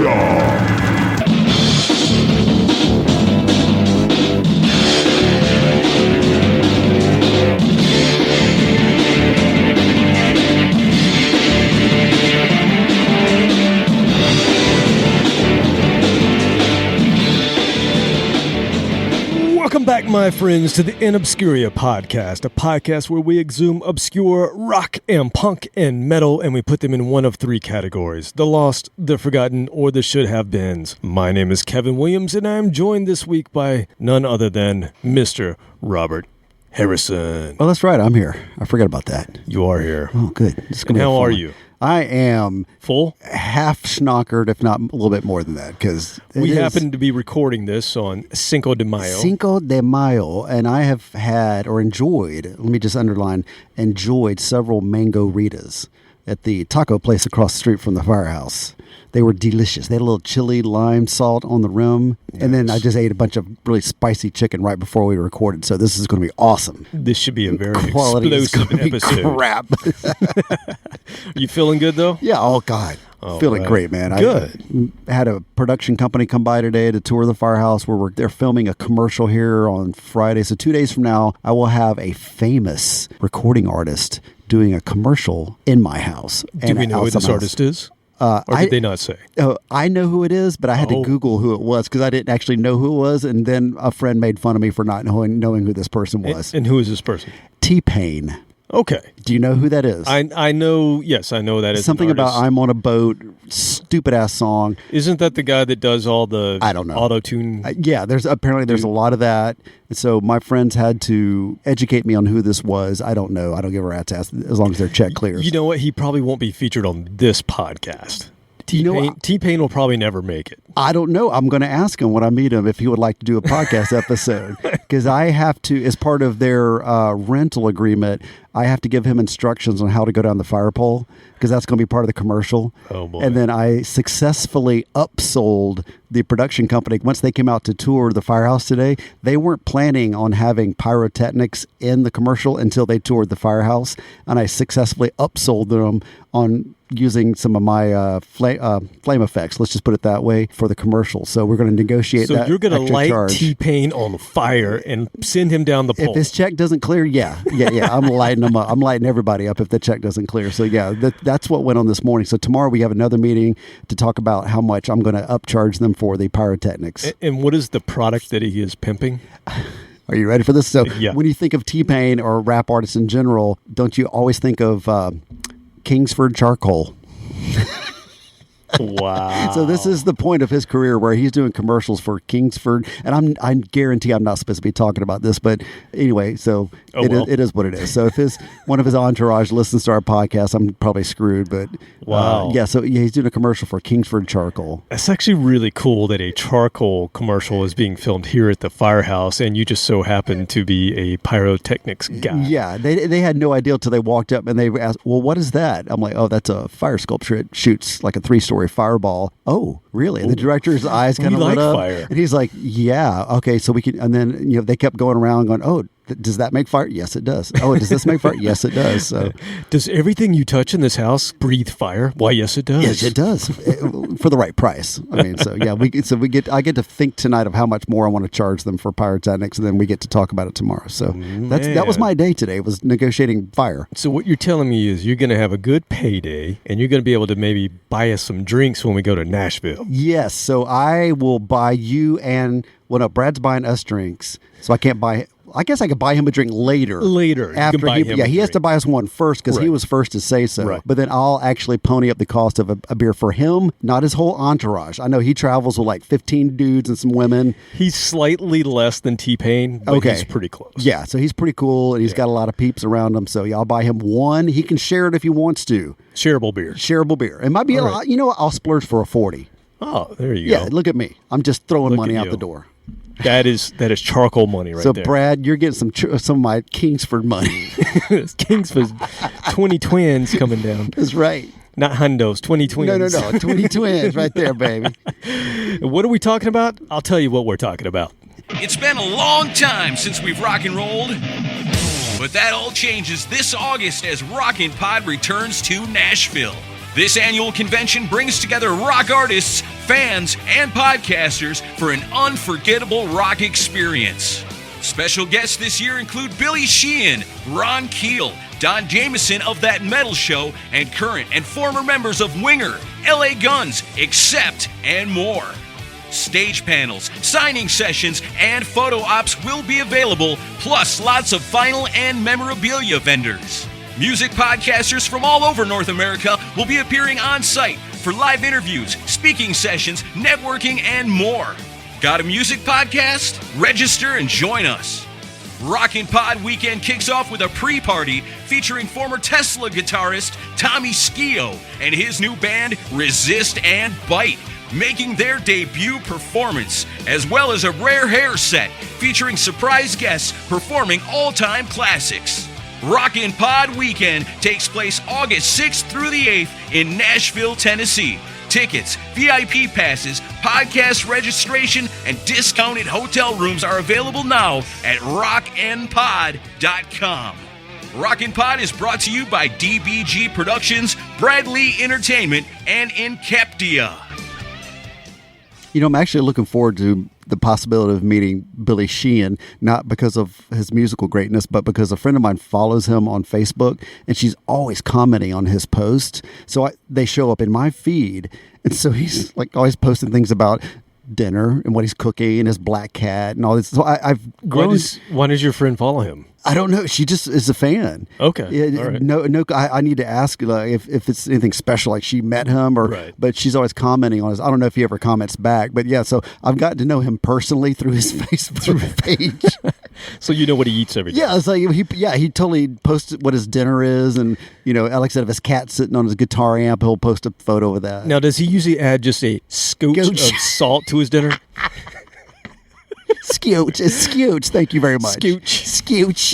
Marillion. Welcome back, my friends, to the In Obscuria podcast, a podcast where we exhume obscure rock and punk and metal, and we put them in one of three categories: the lost, the forgotten, or the should-have-beens. My name is Kevin Williams, and I am joined this week by none other than Mr. Robert Harrison. Oh, that's right. I'm here. I forgot about that. You are here. Oh, good. And how are you? I am full, half schnockered, if not a little bit more than that, because we happen to be recording this on Cinco de Mayo. Cinco de Mayo, and I have had or enjoyed, let me just underline, enjoyed several mango ritas at the taco place across the street from the firehouse. They were delicious. They had a little chili lime salt on the rim. Yes. And then I just ate a bunch of really spicy chicken right before we recorded. So this is going to be awesome. This should be a very explosive episode. Crap. You feeling good, though? Yeah. Oh, God. Feeling great, man. Good. I had a production company come by today to tour the firehouse where they're filming a commercial here on Friday. So 2 days from now, I will have a famous recording artist doing a commercial in my house. Do we know who this artist is? Or did they not say? I know who it is, but I had to Google who it was because I didn't actually know who it was. And then a friend made fun of me for not knowing who this person was. And who is this person? T-Pain. Okay. Do you know who that is? I know, yes, I know that is something about I'm on a boat, stupid ass song. Isn't that the guy that does all the I don't know. auto-tune? Yeah, there's a lot of that. And so my friends had to educate me on who this was. I don't know. I don't give a rat's ass as long as their check clears. You know what? He probably won't be featured on this podcast. T-Pain will probably never make it. I don't know. I'm going to ask him when I meet him if he would like to do a podcast episode because I have to, as part of their rental agreement, I have to give him instructions on how to go down the fire pole because that's going to be part of the commercial. Oh, boy. And then I successfully upsold the production company. Once they came out to tour the firehouse today, they weren't planning on having pyrotechnics in the commercial until they toured the firehouse. And I successfully upsold them on using some of my flame effects, let's just put it that way, for the commercial. So we're going to negotiate that. So you're going to light charge. T-Pain on fire and send him down the pole. If his check doesn't clear, yeah. I'm lighting him up. I'm lighting everybody up if the check doesn't clear. So yeah, that's what went on this morning. So tomorrow we have another meeting to talk about how much I'm going to upcharge them for the pyrotechnics. And what is the product that he is pimping? Are you ready for this? So yeah. When you think of T-Pain or rap artists in general, don't you always think of Kingsford charcoal? Wow. So this is the point of his career where he's doing commercials for Kingsford. And I guarantee I'm not supposed to be talking about this. But anyway, so it is what it is. So if one of his entourage listens to our podcast, I'm probably screwed. But wow. So he's doing a commercial for Kingsford charcoal. It's actually really cool that a charcoal commercial is being filmed here at the firehouse. And you just so happen to be a pyrotechnics guy. Yeah. They had no idea until they walked up and they asked, well, what is that? I'm like, oh, that's a fire sculpture. It shoots like a 3-story fireball. Oh, really? And the director's eyes kind of lit up. Fire. And he's like, yeah, okay, so we can. And then they kept going around going, oh, does that make fire? Yes, it does. Oh, does this make fire? Yes, it does. So, does everything you touch in this house breathe fire? Why, yes, it does. Yes, it does. For the right price. I mean, so yeah, I get to think tonight of how much more I want to charge them for pyrotechnics, and then we get to talk about it tomorrow. So that was my day today, was negotiating fire. So what you're telling me is you're going to have a good payday, and you're going to be able to maybe buy us some drinks when we go to Nashville. Yes, so I will buy you Brad's buying us drinks, so I can't buy. I guess I could buy him a drink later. After he has to buy us one first because he was first to say so. Right. But then I'll actually pony up the cost of a beer for him, not his whole entourage. I know he travels with like 15 dudes and some women. He's slightly less than T-Pain, but he's pretty close. Yeah, so he's pretty cool, and he's got a lot of peeps around him. So I'll buy him one. He can share it if he wants to. Shareable beer. It might be a lot. You know what? I'll splurge for a 40. Oh, there you go. Yeah, look at me. I'm just throwing money out the door. That is charcoal money right there. So, Brad, you're getting some of my Kingsford money. Kingsford 20 twins coming down. That's right. Not hundos, 20 twins. No. 20 twins right there, baby. What are we talking about? I'll tell you what we're talking about. It's been a long time since we've rock and rolled, but that all changes this August as Rockin' Pod returns to Nashville. This annual convention brings together rock artists fans, and podcasters for an unforgettable rock experience. Special guests this year include Billy Sheehan, Ron Keel, Don Jameson of That Metal Show, and current and former members of Winger, LA Guns, Accept, and more. Stage panels, signing sessions, and photo ops will be available, plus lots of vinyl and memorabilia vendors. Music podcasters from all over North America will be appearing on site for live interviews, speaking sessions, networking, and more. Got a music podcast? Register and join us. Rockin' Pod Weekend kicks off with a pre-party featuring former Tesla guitarist Tommy Skeoch and his new band Resist and Bite, making their debut performance, as well as a rare hair set featuring surprise guests performing all-time classics. Rockin' Pod Weekend takes place August 6th through the 8th in Nashville, Tennessee. Tickets, VIP passes, podcast registration, and discounted hotel rooms are available now at rocknpod.com. Rockin' Pod is brought to you by DBG Productions, Bradley Entertainment, and Incaptia. You know, I'm actually looking forward to the possibility of meeting Billy Sheehan, not because of his musical greatness, but because a friend of mine follows him on Facebook, and she's always commenting on his posts. So they show up in my feed, and so he's like always posting things about dinner and what he's cooking and his black cat and all this. So I've grown. Why does your friend follow him? I don't know. She just is a fan. Okay. Yeah, all right. No. I need to ask like, if it's anything special, like she met him or. Right. But she's always commenting on his. I don't know if he ever comments back, but yeah. So I've gotten to know him personally through his Facebook page. So you know what he eats every day. Yeah, it's like he totally posts what his dinner is, and Alex said if his cat's sitting on his guitar amp, he'll post a photo of that. Now, does he usually add just a scooch of salt to his dinner? Scooch. Thank you very much. Scooch.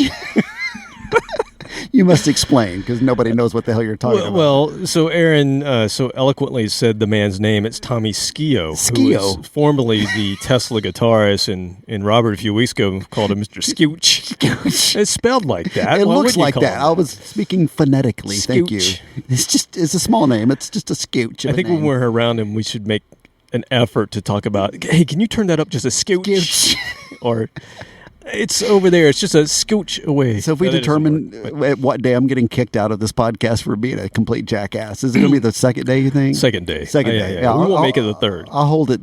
You must explain, because nobody knows what the hell you're talking about. Well, so Aaron so eloquently said the man's name. It's Tommy Skeoch, who was formerly the Tesla guitarist, and Robert a few weeks ago called him Mr. Scooch. It's spelled like that. It Why looks wouldn't you like call that. him I was speaking phonetically. Thank you. Scooch. It's a small name. It's just a Scooch. I think when we're around him, we should make an effort to talk about, hey, can you turn that up just a scooch? Or it's over there. It's just a scooch away. So if we determine at what day I'm getting kicked out of this podcast for being a complete jackass, is it going to be the second day, you think? Second day. Yeah. We won't make it the third. I'll hold it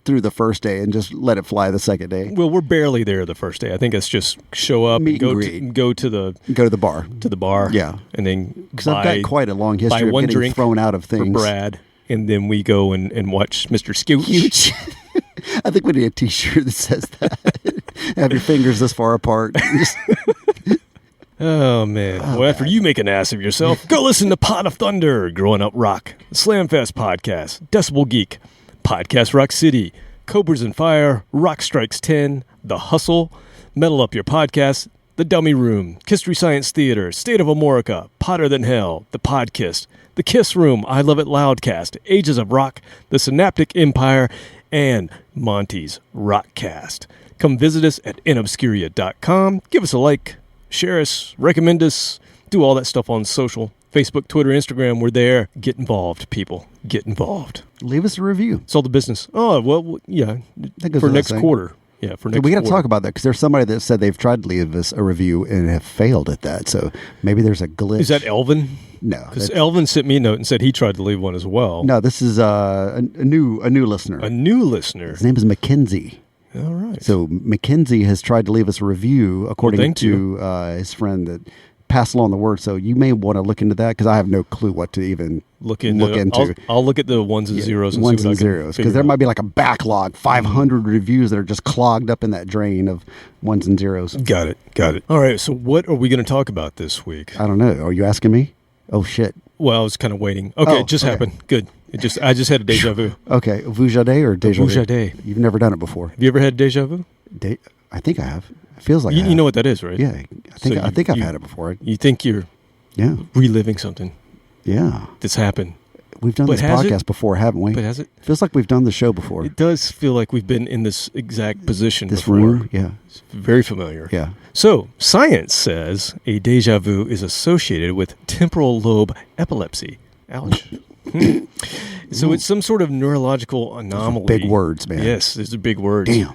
through the first day and just let it fly the second day. Well, we're barely there the first day. I think it's just show up and go to the bar. To the bar. Yeah. And then because I've got quite a long history of getting thrown out of things. For Brad. And then we go and watch Mr. Scooch. I think we need a T-shirt that says that. Have your fingers this far apart. Oh, man. Well, after you make an ass of yourself, go listen to Pot of Thunder, Growing Up Rock, Slamfest Podcast, Decibel Geek, Podcast Rock City, Cobras and Fire, Rock Strikes 10, The Hustle, Metal Up Your Podcast, The Dummy Room, History Science Theater, State of Amorica, Potter Than Hell, The Podkist, The Kiss Room, I Love It Loudcast, Ages of Rock, The Synaptic Empire, and Monty's Rockcast. Come visit us at inobscuria.com. Give us a like, share us, recommend us, do all that stuff on social. Facebook, Twitter, Instagram, we're there. Get involved, people. Get involved. Leave us a review. It's all the business. Oh, well, yeah. For next quarter. Yeah, for next we got to quarter. talk about that, because there's somebody that said they've tried to leave us a review and have failed at that. So maybe there's a glitch. Is that Elvin? No, because Elvin sent me a note and said he tried to leave one as well. No, this is a new listener. A new listener. His name is Mackenzie. All right. So Mackenzie has tried to leave us a review according to his friend that passed along the word. So you may want to look into that, because I have no clue what to even look into. I'll look at the ones and zeros. And ones and zeros, because there might be like a backlog, 500 reviews that are just clogged up in that drain of ones and zeros. Got it. All right. So what are we going to talk about this week? I don't know. Are you asking me? Oh shit. Well, I was kind of waiting. Okay, it just happened. Good. I just had a deja vu. Okay, Vujade or deja vu? Vujade. You've never done it before. Have you ever had deja vu? I think I have. It feels like you know what that is, right? Yeah, I think I've had it before. You think you're reliving something? Yeah, that's happened. We've done this podcast before, haven't we? But has it? Feels like we've done the show before. It does feel like we've been in this exact position this before. room, yeah. It's very familiar. Yeah. So, science says a deja vu is associated with temporal lobe epilepsy. Ouch. So it's some sort of neurological anomaly. Big words, man. Yes, these are big words. Damn.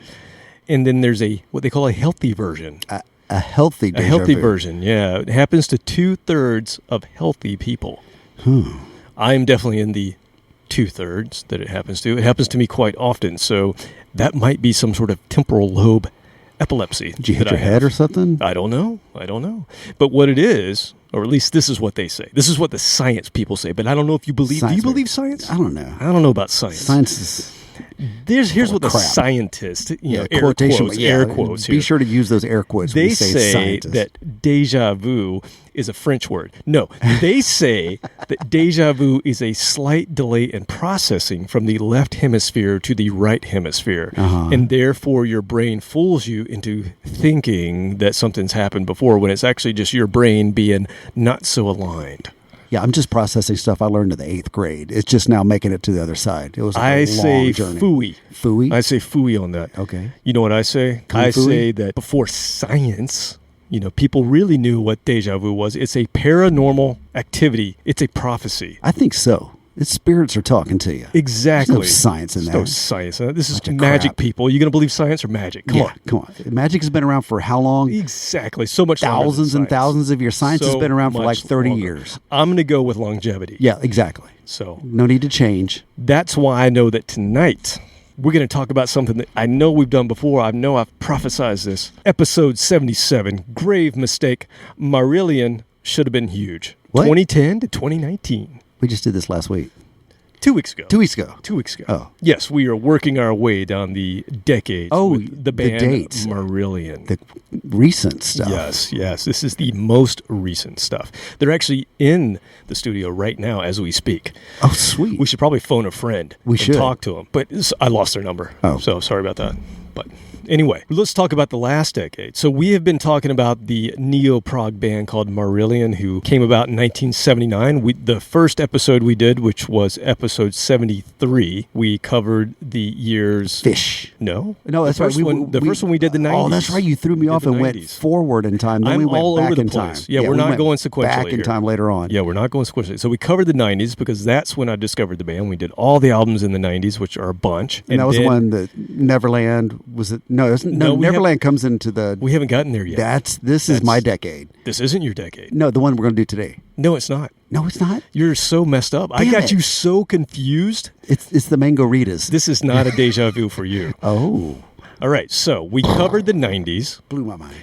And then there's what they call a healthy version. A healthy deja A healthy vu. version, yeah. It happens to 2/3 of healthy people. I'm definitely in the 2/3 that it happens to. It happens to me quite often, so that might be some sort of temporal lobe epilepsy. Did you hit your head or something? I don't know. But what it is, or at least this is what they say. This is what the science people say, but I don't know if you believe. Do you believe science? I don't know. I don't know about science. Science is... Here's what the crap. scientist, air quotation, quotes, air quotes Be here. sure to use those air quotes when They you say say scientist. that deja vu is a French word. No, they say that deja vu is a slight delay in processing from the left hemisphere to the right hemisphere. And therefore your brain fools you into thinking that something's happened before when it's actually just your brain being not so aligned. Yeah, I'm just processing stuff I learned in the 8th grade. It's just now making it to the other side. It was like a long journey. Phooey. Phooey? I say phooey on that. Okay. You know what I say? I say that before science, people really knew what deja vu was. It's a paranormal activity. It's a prophecy. I think so. It's spirits are talking to you. Exactly. There's no science in There's there. no science in that. This is Bunch of magic, crap. people. You going to believe science or magic? Come on. Magic has been around for how long? Exactly. So much longer than Thousands and science. thousands of years. Science has So been around for like much 30 longer. years. I'm going to go with longevity. Yeah, exactly. So No need to change. that's why I know that tonight we're going to talk about something that I know we've done before. I know I've prophesized this. Episode 77, grave mistake. Marillion should have been huge. What? 2010 to 2019. We just did this last week. 2 weeks ago. 2 weeks ago. 2 weeks ago. Oh. Yes, we are working our way down the decades. Oh, with the band dates. Marillion. The recent stuff. Yes. This is the most recent stuff. They're actually in the studio right now as we speak. Oh, sweet. We should probably phone a friend. We and should. talk to them. But I lost their number. Oh. So sorry about that. But anyway, let's talk about the last decade. So we have been talking about the neo-prog band called Marillion, who came about in 1979. The first episode we did, which was episode 73, we covered the years... Fish. No, That's the first right. one. The first one we did the 90s. Oh, that's right. You threw me off and went 90s. forward in time. Then I'm we went all back over the in place. time. Yeah, we're we not went going sequentially back in here. time later on. Yeah, we're not going sequentially. So we covered the 90s because that's when I discovered the band. We did all the albums in the 90s, which are a bunch. And that was the then- one that Neverland was it? No, No, we Neverland comes into the. We haven't gotten there yet. This is my decade. This isn't your decade. No, the one we're going to do today. No, it's not. No, it's not. You're so messed up. I Damn got it. you so confused. It's the Mango Ritas. This is not a deja vu for you. Oh, All right, so we covered the 90s, blew my mind.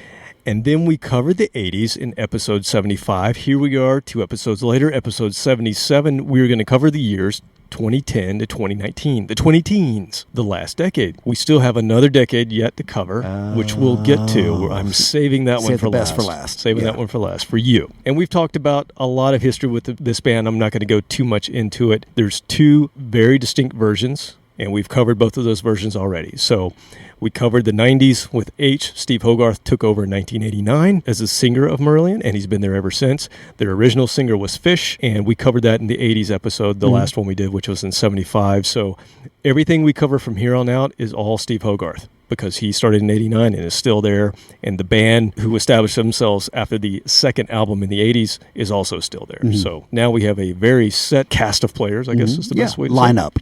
and then we covered the 80s in episode 75. Here we are 2 episodes later, episode 77. We're going to cover the years 2010 to 2019, the 20-teens, the last decade. We still have another decade yet to cover, which we'll get to. I'm saving that one Save for the best last. for last. Saving Yeah. that one for last for you. And we've talked about a lot of history with this band. I'm not going to go too much into it. There's 2 very distinct versions, and we've covered both of those versions already. So we covered the 90s with H. Steve Hogarth took over in 1989 as a singer of Marillion, and he's been there ever since. Their original singer was Fish, and we covered that in the 80s episode, the last one we did, which was in 75. So everything we cover from here on out is all Steve Hogarth, because he started in 89 and is still there. And the band who established themselves after the second album in the 80s is also still there. So now we have a very set cast of players, I guess is the best way to line say it. up.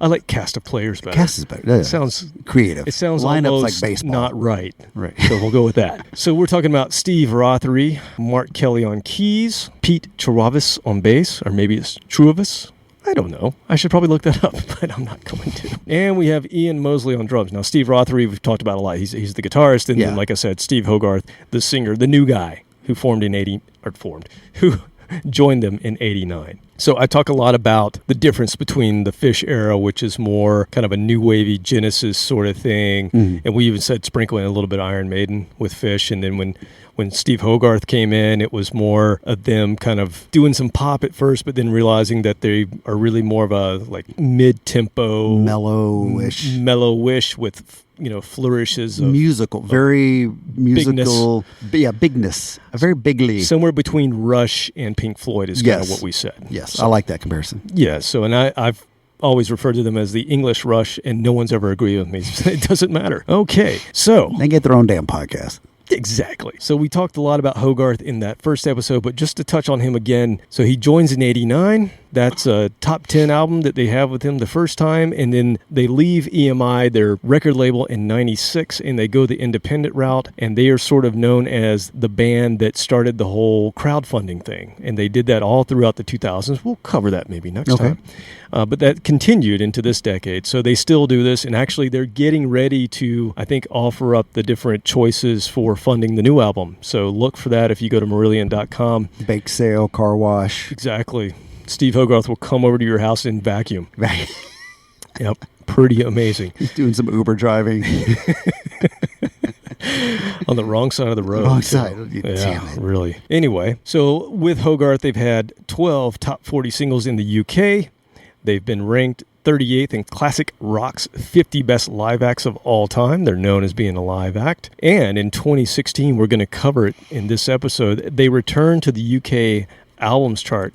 I like cast of players better. Cast is better. Yeah. It sounds creative. It sounds Lineup's almost like baseball. not right. Right. So we'll go with that. So we're talking about Steve Rothery, Mark Kelly on keys, Pete Travis on bass, or maybe it's Truavis. I don't know. I should probably look that up, but I'm not going to. And we have Ian Mosley on drums. Now, Steve Rothery, we've talked about a lot. He's the guitarist, and then, like I said, Steve Hogarth, the singer, the new guy who who joined them in 89. So I talk a lot about the difference between the Fish era, which is more kind of a new wavy Genesis sort of thing, and we even said sprinkling a little bit of Iron Maiden with Fish, and then when Steve Hogarth came in, it was more of them kind of doing some pop at first, but then realizing that they are really more of a like mid-tempo, mellowish with flourishes of musical, very musical. Bigness. A very bigly. somewhere between Rush and Pink Floyd is kind of what we said. Yes, So, I like that comparison. yeah. So, and I've always referred to them as the English Rush, and no one's ever agreed with me. It doesn't matter. Okay, so They get their own damn podcast. exactly. So we talked a lot about Hogarth in that first episode, but just to touch on him again. So he joins in 89. That's a top 10 album that they have with him the first time, and then they leave EMI, their record label, in 96, and they go the independent route, and they are sort of known as the band that started the whole crowdfunding thing, and they did that all throughout the 2000s. We'll cover that maybe next time. But that continued into this decade, so they still do this, and actually they're getting ready to, I think, offer up the different choices for funding the new album. So look for that if you go to Marillion.com. Bake sale, car wash. Exactly. Steve Hogarth will come over to your house and vacuum. Yep. Pretty amazing. He's doing some Uber driving. On the wrong side of the road. Wrong side. Yeah, Damn it. really. Anyway, so with Hogarth, they've had 12 top 40 singles in the UK. They've been ranked 38th in Classic Rock's 50 Best Live Acts of All Time. They're known as being a live act. And in 2016, we're going to cover it in this episode, they returned to the UK albums chart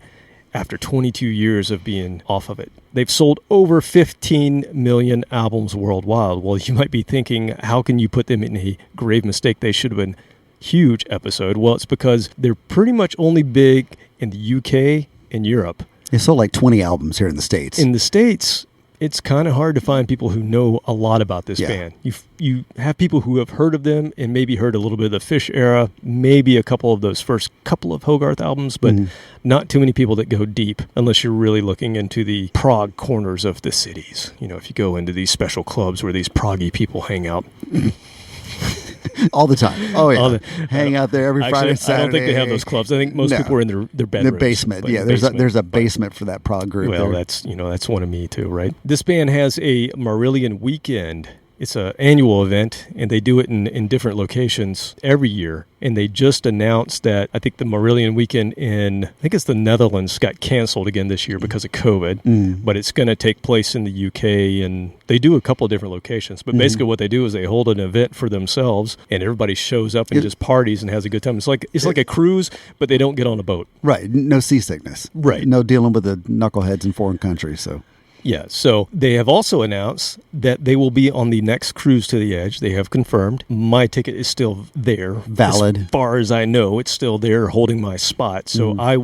after 22 years of being off of it. They've sold over 15 million albums worldwide. Well, you might be thinking, how can you put them in a grave mistake? They should have been huge episode. Well, it's because they're pretty much only big in the UK and Europe. They sold like 20 albums here in the States. In the States, it's kind of hard to find people who know a lot about this band. You have people who have heard of them and maybe heard a little bit of the Fish era, maybe a couple of those first couple of Hogarth albums, but not too many people that go deep unless you're really looking into the prog corners of the cities. You know, if you go into these special clubs where these proggy people hang out. All the time. Oh, yeah. Hang out there every Friday, Saturday. I don't think they have those clubs. I think most people are in their bedrooms. The basement. Yeah, there's a basement for that prog group. Well, there. that's one of me too, right? This band has a Marillion weekend. It's an annual event, and they do it in different locations every year. And they just announced that I think the Marillion weekend in, I think it's the Netherlands, got canceled again this year because of COVID. But it's going to take place in the UK, and they do a couple of different locations. But basically what they do is they hold an event for themselves, and everybody shows up and just parties and has a good time. It's like a cruise, but they don't get on a boat. Right. No seasickness. Right. No dealing with the knuckleheads in foreign countries, so... Yeah, so they have also announced that they will be on the next Cruise to the Edge. They have confirmed. My ticket is still there. Valid. As far as I know, it's still there holding my spot. So I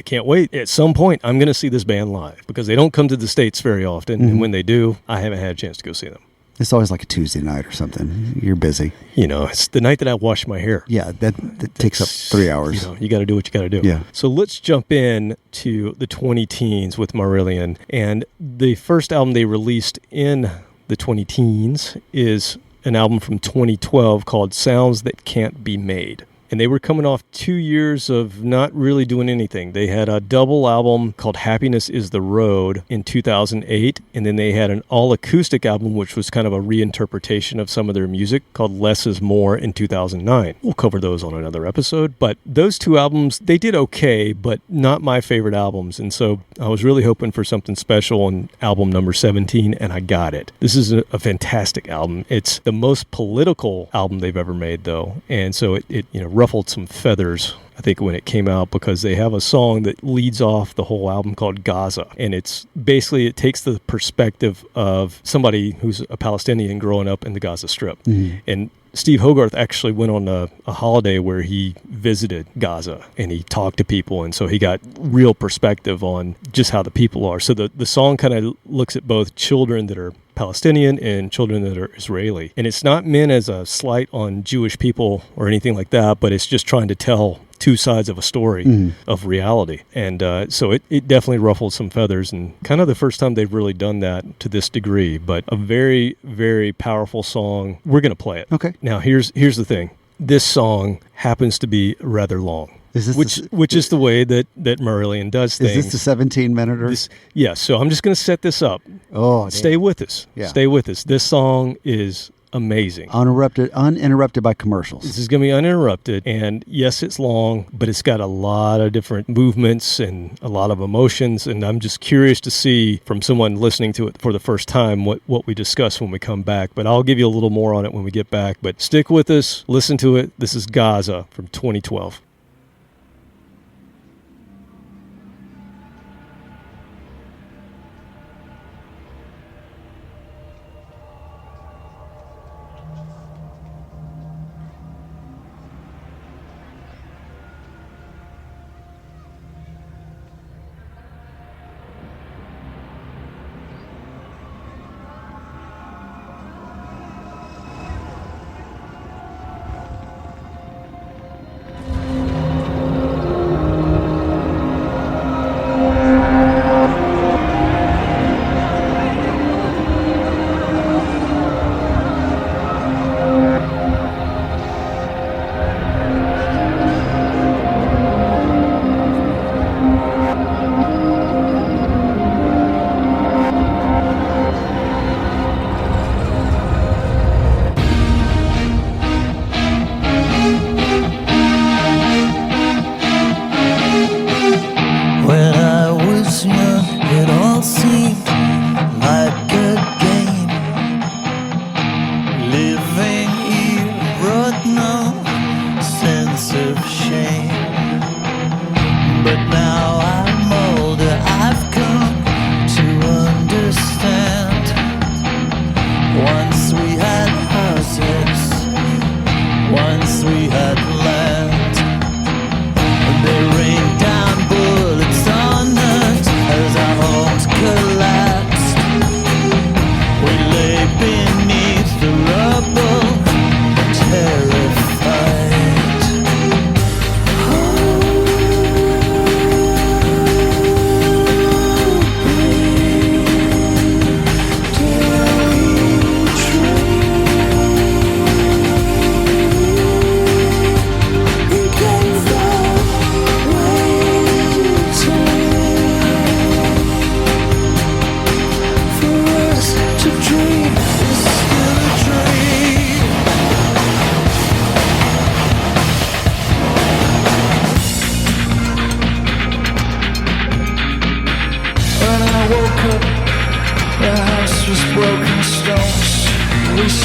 can't wait. At some point, I'm going to see this band live because they don't come to the States very often. And when they do, I haven't had a chance to go see them. It's always like a Tuesday night or something. You're busy. You know, it's the night that I wash my hair. Yeah, that takes up 3 hours. You got to do what you got to do. Yeah. So let's jump in to the 20-teens with Marillion. And the first album they released in the 20-teens is an album from 2012 called Sounds That Can't Be Made. And they were coming off 2 years of not really doing anything. They had a double album called Happiness is the Road in 2008. And then they had an all-acoustic album, which was kind of a reinterpretation of some of their music called Less is More in 2009. We'll cover those on another episode. But those two albums, they did okay, but not my favorite albums. And so I was really hoping for something special on album number 17, and I got it. This is a fantastic album. It's the most political album they've ever made, though. And so it ruffled some feathers, I think, when it came out, because they have a song that leads off the whole album called Gaza. And it takes the perspective of somebody who's a Palestinian growing up in the Gaza Strip. And Steve Hogarth actually went on a holiday where he visited Gaza and he talked to people. And so he got real perspective on just how the people are. So the song kind of looks at both children that are Palestinian and children that are Israeli. And it's not meant as a slight on Jewish people or anything like that, but it's just trying to tell two sides of a story of reality. And so it definitely ruffled some feathers, and kind of the first time they've really done that to this degree. But a very, very powerful song. We're going to play it. Okay. Now, here's the thing. This song happens to be rather long. Is this which is the way that Marillion does things. Is this the 17-minute? Yeah, so I'm just going to set this up. Oh, damn. Stay with us. Yeah. Stay with us. This song is amazing. Uninterrupted by commercials. This is going to be uninterrupted, and yes, it's long, but it's got a lot of different movements and a lot of emotions, and I'm just curious to see from someone listening to it for the first time what we discuss when we come back, but I'll give you a little more on it when we get back. But stick with us, listen to it. This is Gaza from 2012.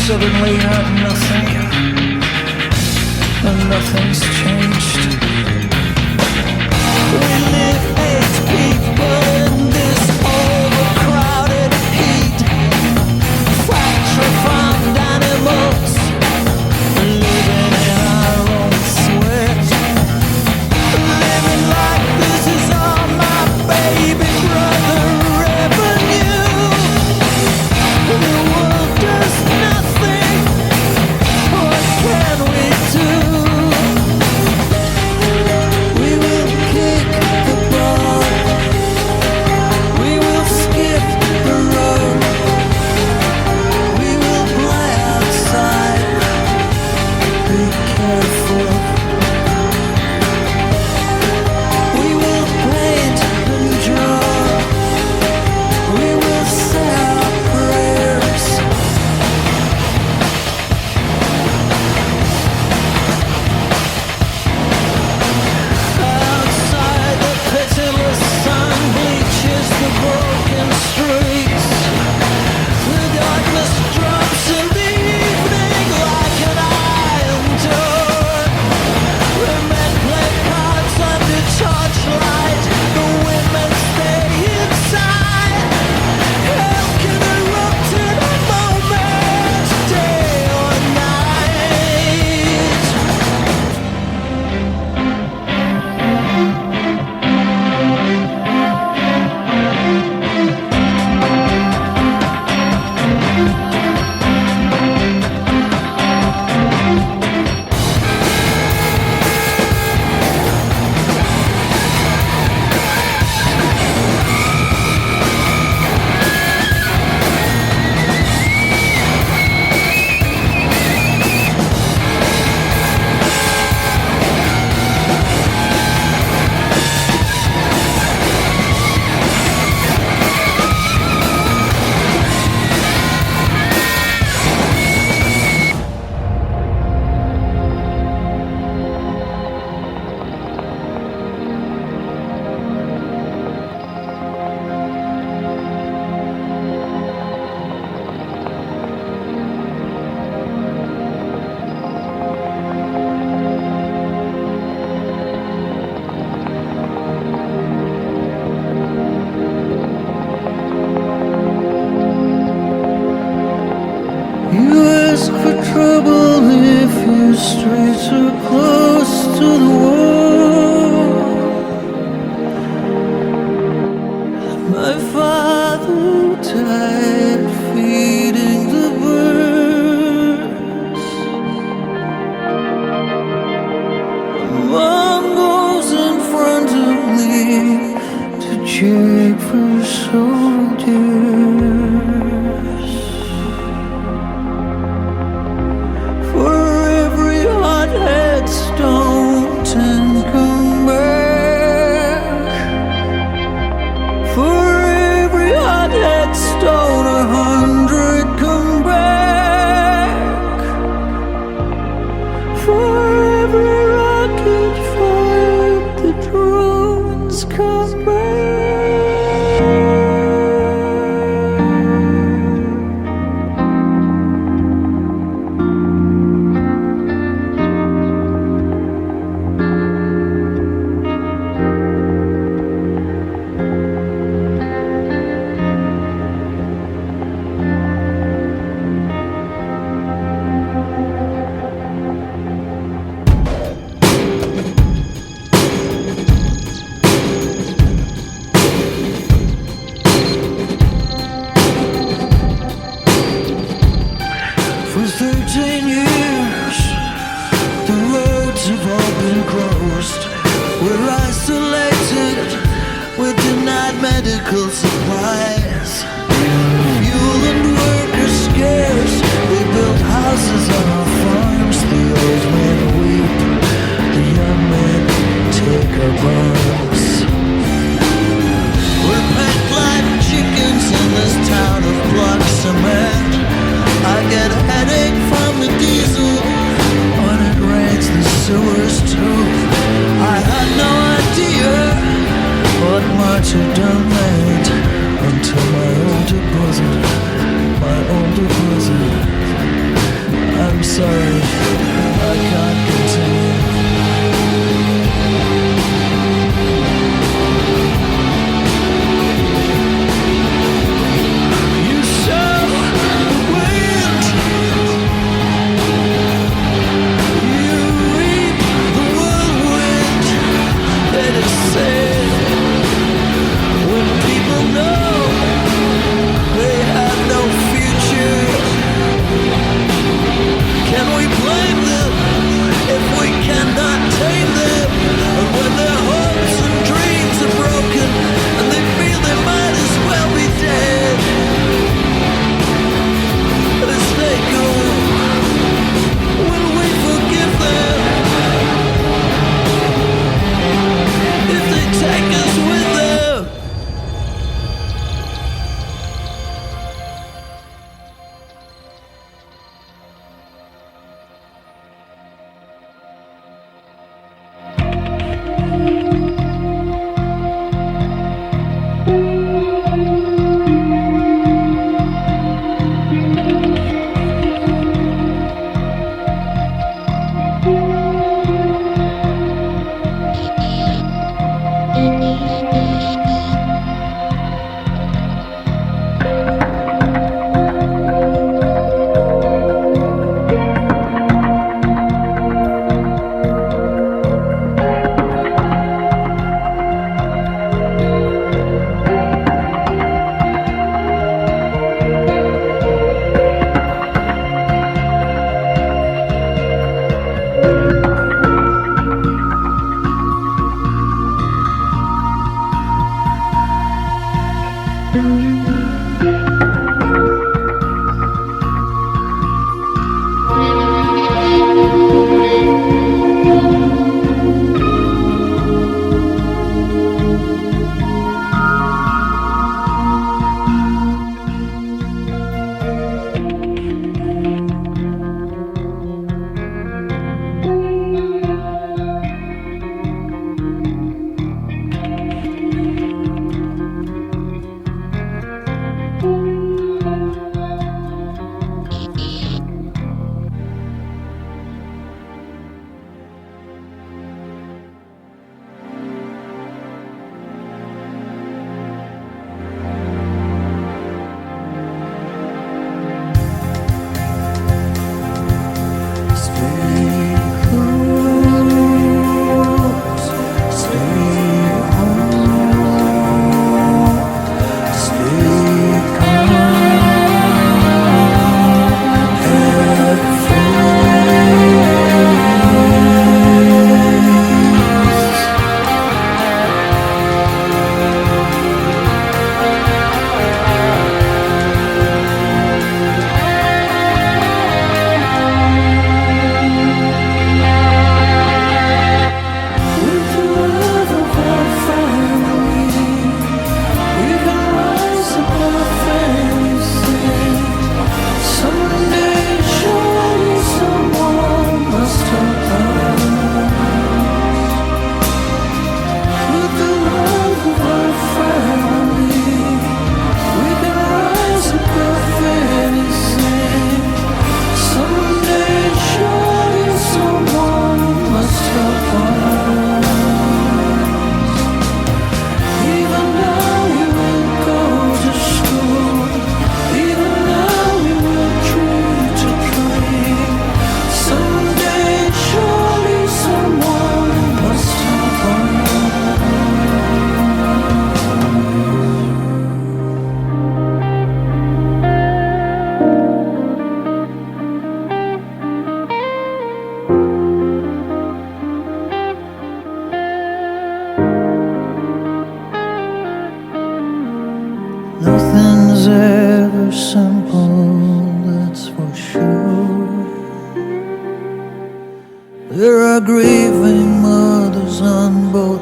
suddenly had nothing, and nothing's changed. We live 8 people in this overcrowded heat. Factory farmed animals, living in our own sweat. Living like this is all my baby brother ever knew. The world does nothing. What can we do? We will kick the ball. We will skip the road. We will play outside. Be careful. We will paint and draw. We will say our prayers. Outside, the pitiless sun bleaches the broken streets. The darkness drops in the evening like an iron door. The men play cards under torchlight. The women stay inside. Hell can erupt in a moment, day or night. You ask for trouble if your streets are close to the wall. My father died feeding the birds. Mom goes in front of me to check for soldiers. For every hot headstone, 10 come back. For every hot headstone, 100 come back. For every rocket fired, the drones come back. For 13 years, the roads have all been closed. We're isolated, we're denied medical supplies. Fuel and work are scarce. We build houses on our farms. The old men weep, the young men take our bombs. We're packed like chickens in this town of block cement. I get a headache from the diesel. When it rains, the sewers too. I had no idea what much had done that until my older brother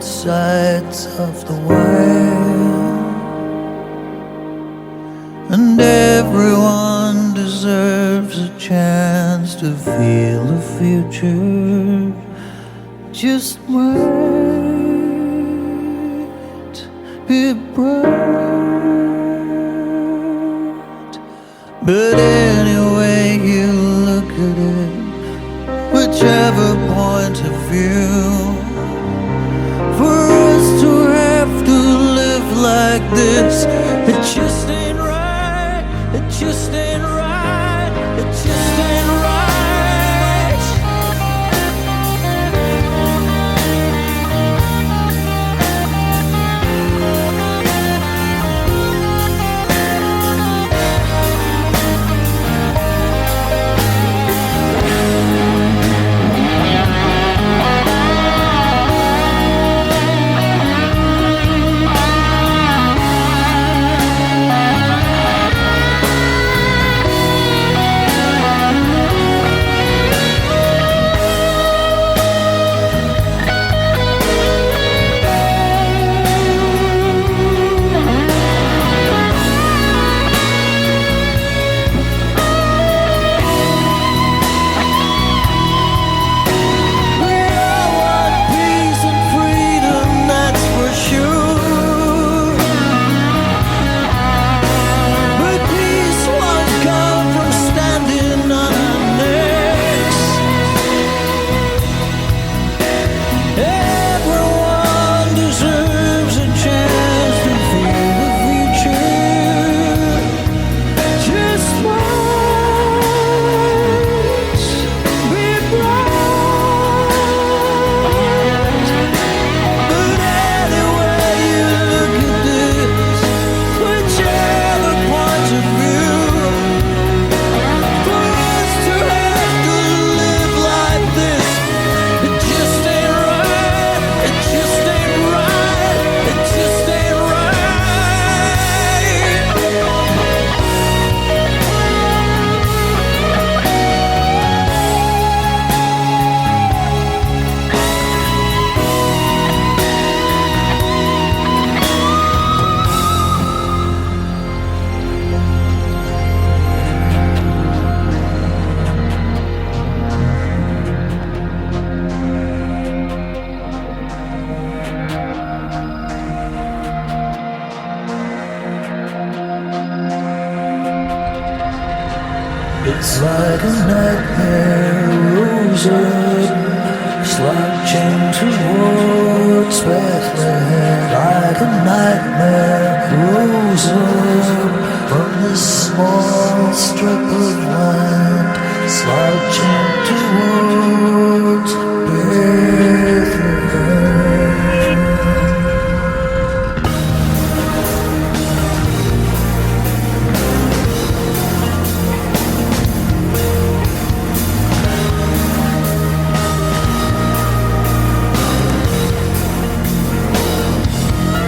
both sides of the world, and everyone deserves a chance to feel the future. Just might be bright. But anyway you look at it, whichever point of view, for us to have to live like this, it just ain't right. It just ain't right. It just ain't right. It's like a nightmare rose up, slouching towards Bethlehem. Like a nightmare rose up from this small strip of land, slouching towards Bethlehem.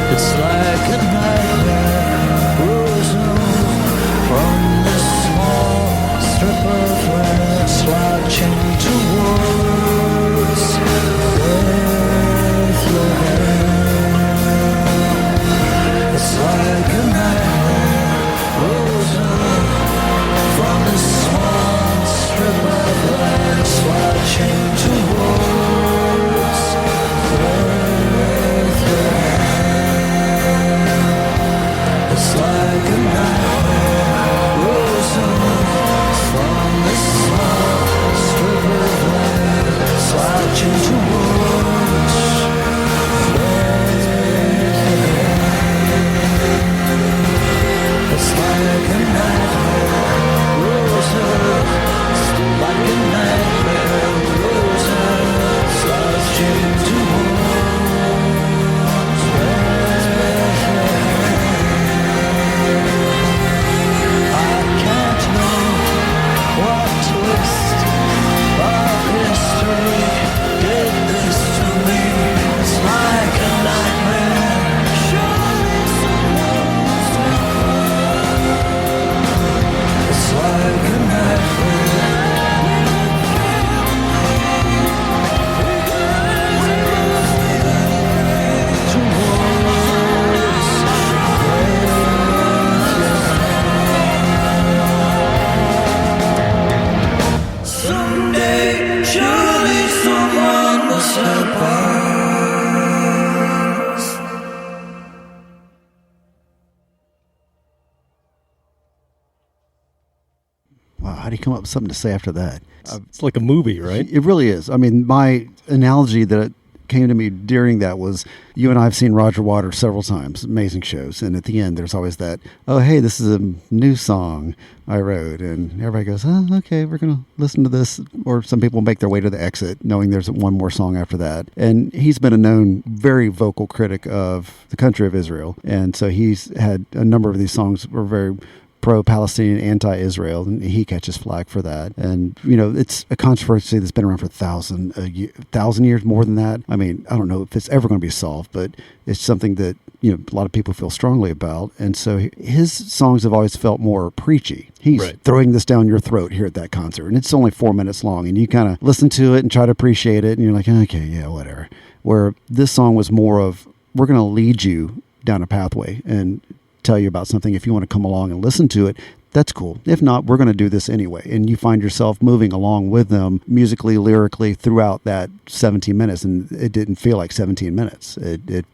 It's like a nightmare rose up from this small strip of land, slouching towards Bethlehem. how do you come up with something to say after that? It's like a movie, right? It really is. I mean, my analogy that came to me during that was, you and I have seen Roger Waters several times, amazing shows, and at the end there's always that, oh hey, this is a new song I wrote, and everybody goes, oh okay, we're gonna listen to this, or some people make their way to the exit knowing there's one more song after that. And he's been a known very vocal critic of the country of Israel, and so he's had a number of these songs were very pro-Palestinian, anti-Israel, and he catches flack for that. And, you know, it's a controversy that's been around for 1,000 years, more than that. I mean, I don't know if it's ever going to be solved, but it's something that, you know, a lot of people feel strongly about. And so his songs have always felt more preachy. He's throwing this down your throat here at that concert, and it's only 4 minutes long, and you kind of listen to it and try to appreciate it, and you're like, okay, yeah, whatever. Where this song was more of, we're going to lead you down a pathway and tell you about something. If you want to come along and listen to it, that's cool. If not, we're going to do this anyway. And you find yourself moving along with them musically, lyrically throughout that 17 minutes. And it didn't feel like 17 minutes. It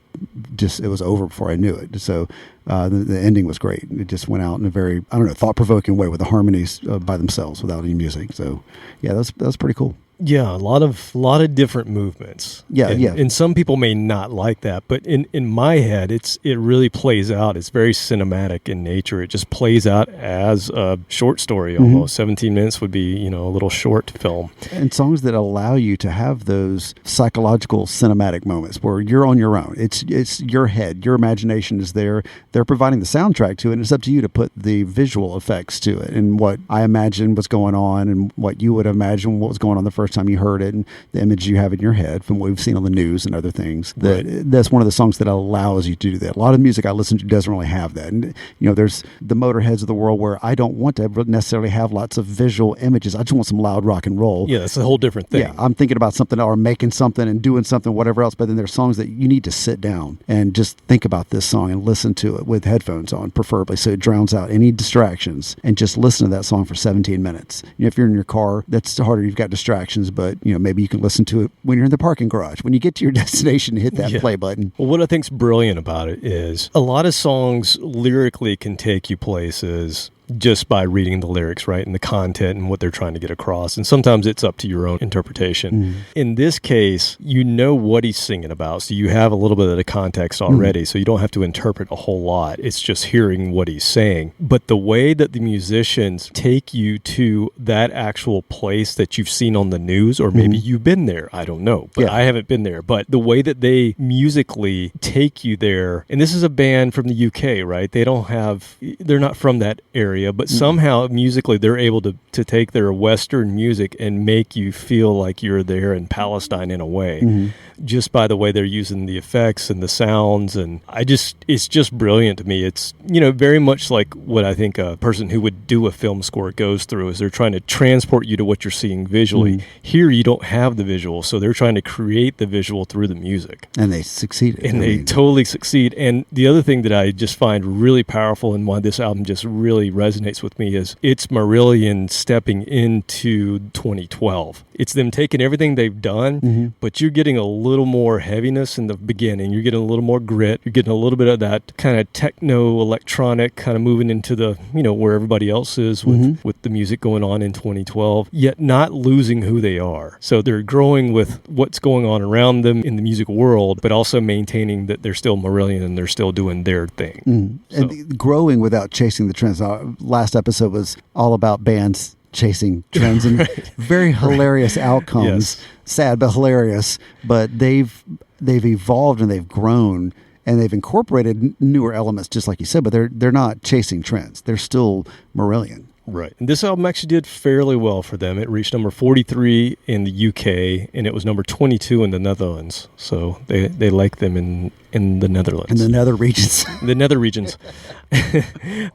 was over before I knew it. So the ending was great. It just went out in a very, I don't know, thought-provoking way with the harmonies by themselves without any music. So yeah, that was pretty cool. Yeah, a lot of different movements. Yeah, And some people may not like that, but in my head, it really plays out. It's very cinematic in nature. It just plays out as a short story almost. 17 minutes would be, you know, a little short film. And songs that allow you to have those psychological cinematic moments where you're on your own. It's your head, your imagination is there. They're providing the soundtrack to it, and it's up to you to put the visual effects to it and what I imagine was going on and what you would imagine what was going on the first time you heard it, and the image you have in your head from what we've seen on the news and other things. That's one of the songs that allows you to do that. A lot of music I listen to doesn't really have that. And, you know, there's the Motorheads of the world where I don't want to necessarily have lots of visual images. I just want some loud rock and roll. Yeah, that's a whole different thing. Yeah, I'm thinking about something or making something and doing something, whatever else. But then there's songs that you need to sit down and just think about this song and listen to it with headphones on, preferably, so it drowns out any distractions, and just listen to that song for 17 minutes. You know, if you're in your car, that's harder. You've got distractions, but, you know, maybe you can listen to it when you're in the parking garage. When you get to your destination, hit that play button. Well, what I think's brilliant about it is a lot of songs lyrically can take you places just by reading the lyrics, right, and the content and what they're trying to get across. And sometimes it's up to your own interpretation. In this case, you know what he's singing about, so you have a little bit of the context already, so you don't have to interpret a whole lot. It's just hearing what he's saying. But the way that the musicians take you to that actual place that you've seen on the news, or maybe you've been there, I don't know, but I haven't been there. But the way that they musically take you there, and this is a band from the UK, right? They're not from that area, but somehow musically they're able to take their Western music and make you feel like you're there in Palestine in a way, just by the way they're using the effects and the sounds. And it's just brilliant to me. It's, you know, very much like what I think a person who would do a film score goes through, is they're trying to transport you to what you're seeing visually. Here you don't have the visual, so they're trying to create the visual through the music. And they succeeded. And they totally succeed. And the other thing that I just find really powerful and why this album just really resonates with me is it's Marillion stepping into 2012. It's them taking everything they've done, but you're getting a little more heaviness in the beginning. You're getting a little more grit. You're getting a little bit of that kind of techno electronic kind of moving into the, you know, where everybody else is with the music going on in 2012, yet not losing who they are. So they're growing with what's going on around them in the music world, but also maintaining that they're still Marillion and they're still doing their thing. So. And growing without chasing the trends. Our last episode was all about bands chasing trends and very hilarious outcomes. Sad but hilarious. But they've evolved and they've grown and they've incorporated newer elements, just like you said. But they're not chasing trends. They're still Marillion. Right. And this album actually did fairly well for them. It reached number 43 in the UK, and it was number 22 in the Netherlands. So they like them in the Netherlands. In the nether regions. The nether regions.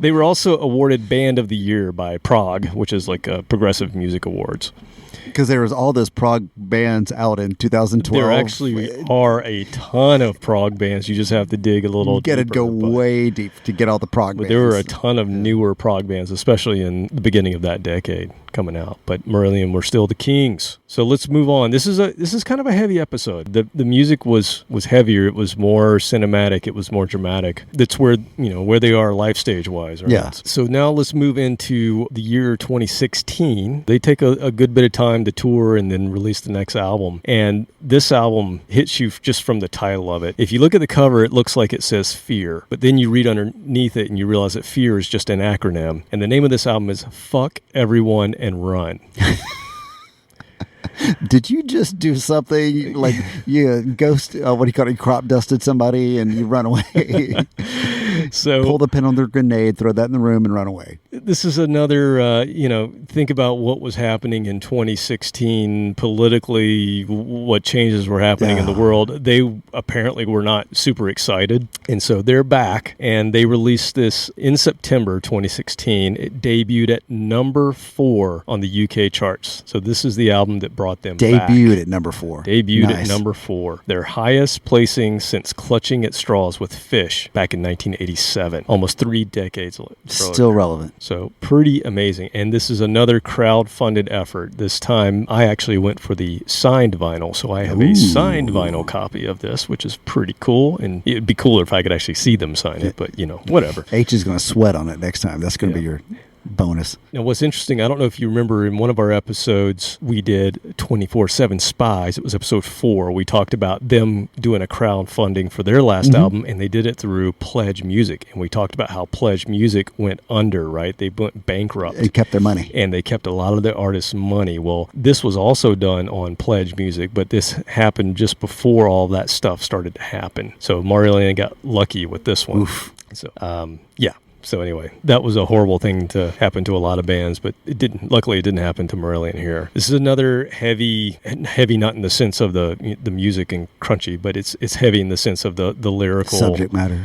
They were also awarded Band of the Year by Prague, which is like Progressive Music Awards. Because there was all those prog bands out in 2012. There actually are a ton of prog bands. You just have to dig a little deeper. You got to go way deep to get all the prog bands. But there were a ton of newer prog bands, especially in in the beginning of that decade coming out. But Marillion were still the kings. So let's move on. This is kind of a heavy episode. The music was heavier. It was more cinematic. It was more dramatic. That's where they are life stage wise. Right? Yeah. So now let's move into the year 2016. They take a good bit of time to tour and then release the next album. And this album hits you just from the title of it. If you look at the cover, it looks like it says Fear. But then you read underneath it and you realize that Fear is just an acronym. And the name of this album is Fuck Everyone and Run. Did you just do something like you ghost, what do you call it, crop dusted somebody and you run away? So pull the pin on their grenade, throw that in the room and run away. This is another, think about what was happening in 2016 politically, what changes were happening in the world. They apparently were not super excited. And so they're back and they released this in September 2016. It debuted at number 4 on the UK charts. So this is the album that brought them back. Debuted at number 4. Debuted Nice. at number 4. Their highest placing since Clutching at Straws with Fish back in 1987. Almost 3 decades later. Still relevant. So pretty amazing. And this is another crowd-funded effort. This time I actually went for the signed vinyl. So I have a signed vinyl copy of this, which is pretty cool. And it'd be cooler if I could actually see them sign it, but whatever. H is going to sweat on it next time. That's going to be your bonus. Now, what's interesting, I don't know if you remember in one of our episodes, we did 24/7 Spies. It was episode 4. We talked about them doing a crowdfunding for their last album, and they did it through Pledge Music. And we talked about how Pledge Music went under, right? They went bankrupt. They kept their money. And they kept a lot of the artists' money. Well, this was also done on Pledge Music, but this happened just before all that stuff started to happen. So Marillion got lucky with this one. Oof. So, yeah. So anyway, that was a horrible thing to happen to a lot of bands, but it didn't. Luckily, it didn't happen to Marillion here. This is another heavy, not in the sense of the music and crunchy, but it's heavy in the sense of the lyrical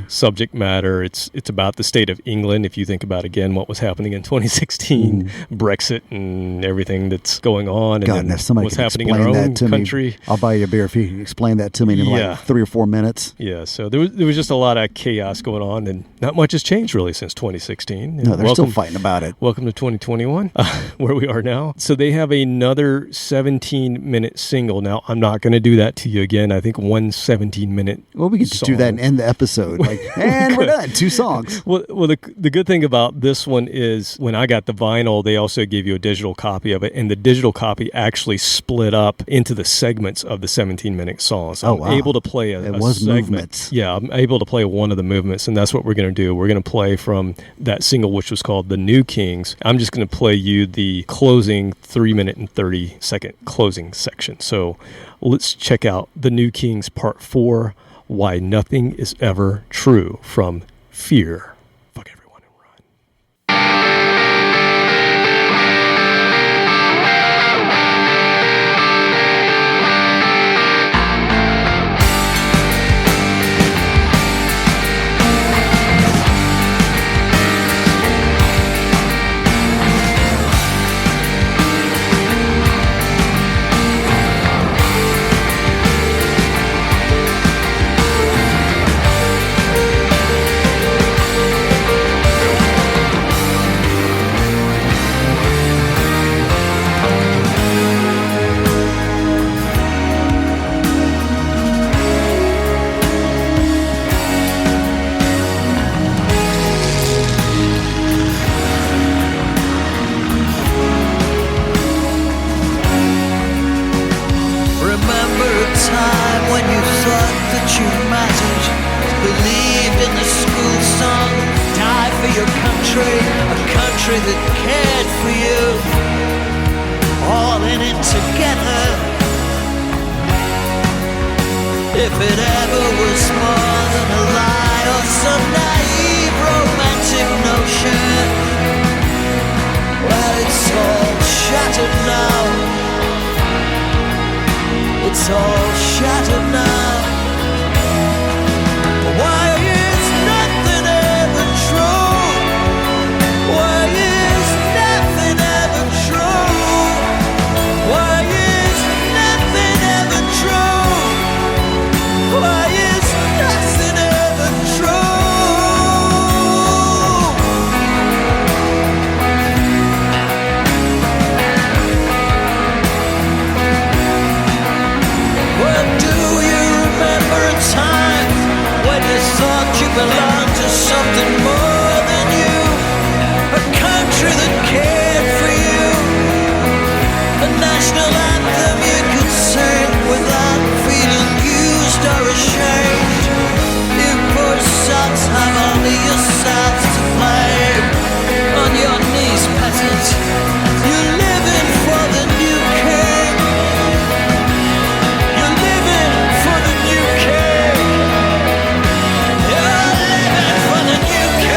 subject matter. It's about the state of England. If you think about again what was happening in 2016, Brexit and everything that's going on, God, and and if somebody what's could happening in explain our that own to country. me, I'll buy you a beer if you can explain that to me in like 3 or 4 minutes. Yeah, so there was just a lot of chaos going on, and not much has changed really since 2016. No, they're still fighting about it. Welcome to 2021, where we are now. So they have another 17-minute single. Now, I'm not going to do that to you again. I think one 17-minute Well, we could just do that and end the episode. And we're done. 2 songs. Well, the good thing about this one is when I got the vinyl, they also gave you a digital copy of it, and the digital copy actually split up into the segments of the 17-minute song. So I'm able to play a segment. Movements. Yeah, I'm able to play one of the movements, and that's what we're going to do. We're going to play from that single, which was called The New Kings. I'm just going to play you the closing 3-minute and 30-second closing section. So let's check out The New Kings Part 4, Why Nothing Is Ever True, from Fear. Fuck everyone and run. That cared for you, all in it together. If it ever was more than a lie or some naive romantic notion, well, it's all shattered now. It's all shattered now. Why is nothing ever true? Why is nothing ever true? Why is nothing ever true? Why is belong to something more than you. A country that cared for you. A national anthem you could sing without feeling used or ashamed. You poor sots have only yourselves to blame. On your knees, peasant, you're living for the new king. You're living for the new king. You're living for the new king.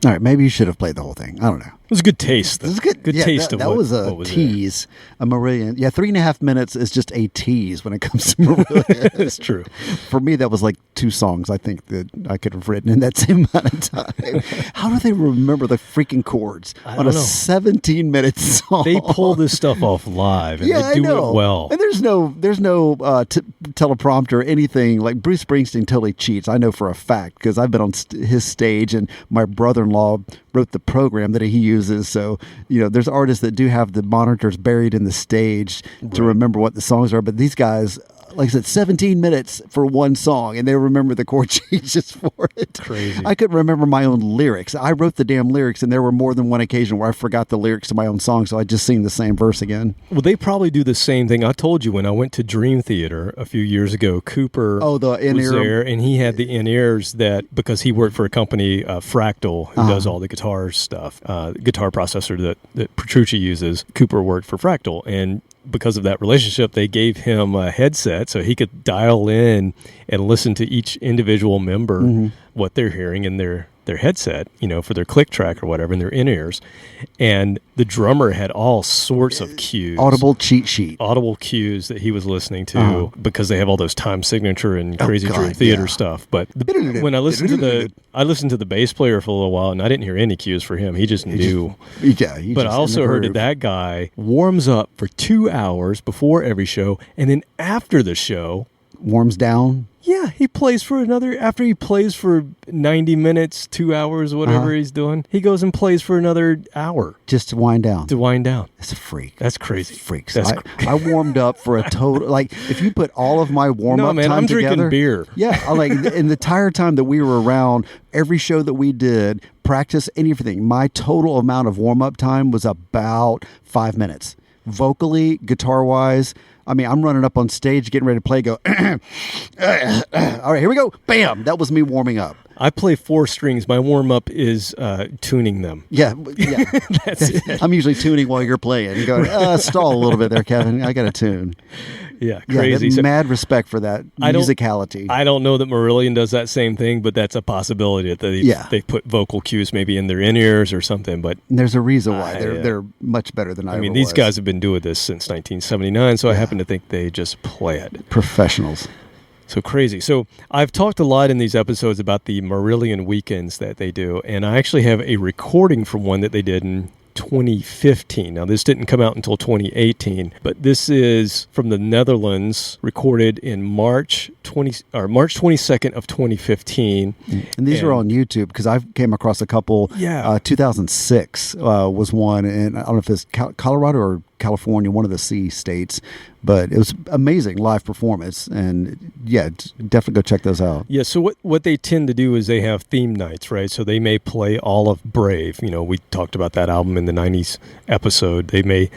All right, maybe you should have played the whole thing. I don't know. It was a good taste. It was good. Good Yeah, taste that, of that what was a what was tease. A Marillion. Yeah, 3.5 minutes is just a tease when it comes to Marillion. It's true. For me, that was like 2 songs I think that I could have written in that same amount of time. How do they remember the freaking chords I on don't a know. 17-minute song? They pull this stuff off live, and Yeah, they do I know. it well. And there's no teleprompter or anything. Like Bruce Springsteen totally cheats. I know for a fact because I've been on his stage, and my brother-in-law wrote the program that he uses. So, there's artists that do have the monitors buried in the stage to remember what the songs are. But these guys, like I said, 17 minutes for one song, and they remember the chord changes for it. Crazy. I couldn't remember my own lyrics. I wrote the damn lyrics, and there were more than one occasion where I forgot the lyrics to my own song, so I just sing the same verse again. Well, they probably do the same thing. I told you when I went to Dream Theater a few years ago, Cooper the in-ear. was there, and he had the in-ears that, because he worked for a company, Fractal, who does all the guitar stuff, guitar processor that Petrucci uses. Cooper worked for Fractal, and because of that relationship, they gave him a headset so he could dial in and listen to each individual member, what they're hearing in their headset, for their click track or whatever, in their in-ears. And the drummer had all sorts of cues. Audible cheat sheet. Audible cues that he was listening to because they have all those time signature and crazy Dream Theater stuff. But when I listened to the bass player for a little while, and I didn't hear any cues for him. He just knew. But I also heard that guy warms up for 2 hours before every show, and then after the show, warms down. Yeah, he plays for after he plays for 90 minutes, 2 hours, whatever he's doing, he goes and plays for another hour. Just to wind down. That's a freak. That's crazy. Freaks. I warmed up for a total, like, if you put all of my warm-up time I'm together. drinking beer. Yeah, like, in the entire time that we were around, every show that we did, practice, anything, my total amount of warm-up time was about 5 minutes. Vocally, guitar-wise, I mean, I'm running up on stage, getting ready to play, go, all right, here we go. Bam! That was me warming up. I play 4 strings. My warm-up is tuning them. Yeah. That's it. I'm usually tuning while you're playing. You go, stall a little bit there, Kevin. I got to tune. Yeah, crazy. Yeah, mad respect for that musicality. I don't know that Marillion does that same thing, but that's a possibility that they put vocal cues maybe in their in-ears or something. But and there's a reason why they're much better than I mean, ever these was. guys have been doing this since 1979, so I happen to think they just play it. Professionals. So crazy. So I've talked a lot in these episodes about the Marillion weekends that they do, and I actually have a recording from one that they did in 2015. Now, this didn't come out until 2018, but this is from the Netherlands, recorded in March 22nd of 2015. And these are on YouTube because I came across a couple. 2006 was one, and I don't know if it's Colorado or California, one of the C states, but it was amazing live performance, and definitely go check those out. Yeah, so what they tend to do is they have theme nights, right? So they may play all of Brave. We talked about that album in the 90s episode. They may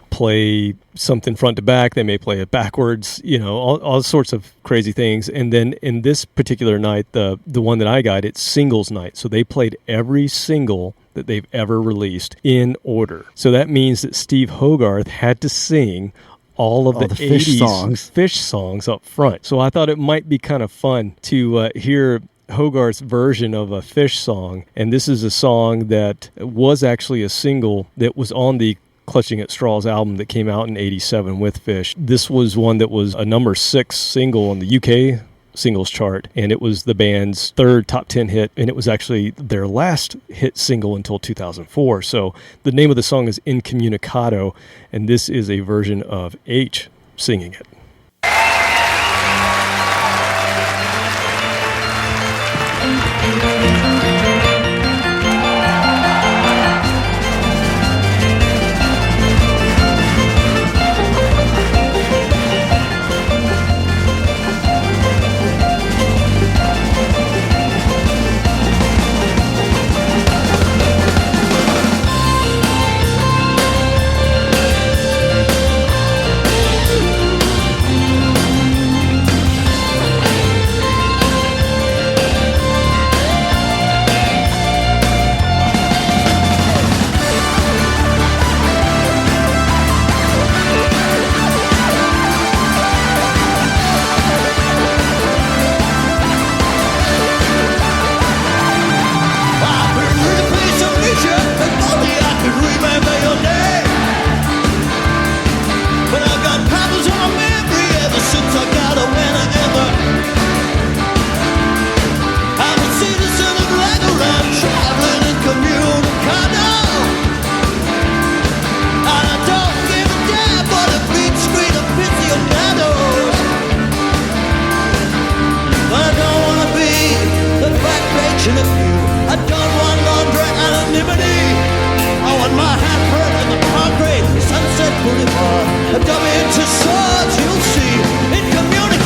play something front to back. They may play it backwards, all sorts of crazy things. And then in this particular night, the one that I got, it's singles night. So they played every single that they've ever released in order. So that means that Steve Hogarth had to sing all of the 80s Fish songs up front. So I thought it might be kind of fun to hear Hogarth's version of a Fish song, and this is a song that was actually a single that was on the Clutching at Straws album that came out in 87 with Fish. This was one that was a number 6 single on the UK singles chart, and it was the band's third top 10 hit, and it was actually their last hit single until 2004. So the name of the song is Incommunicado, and this is a version of H singing it. Incommunicado.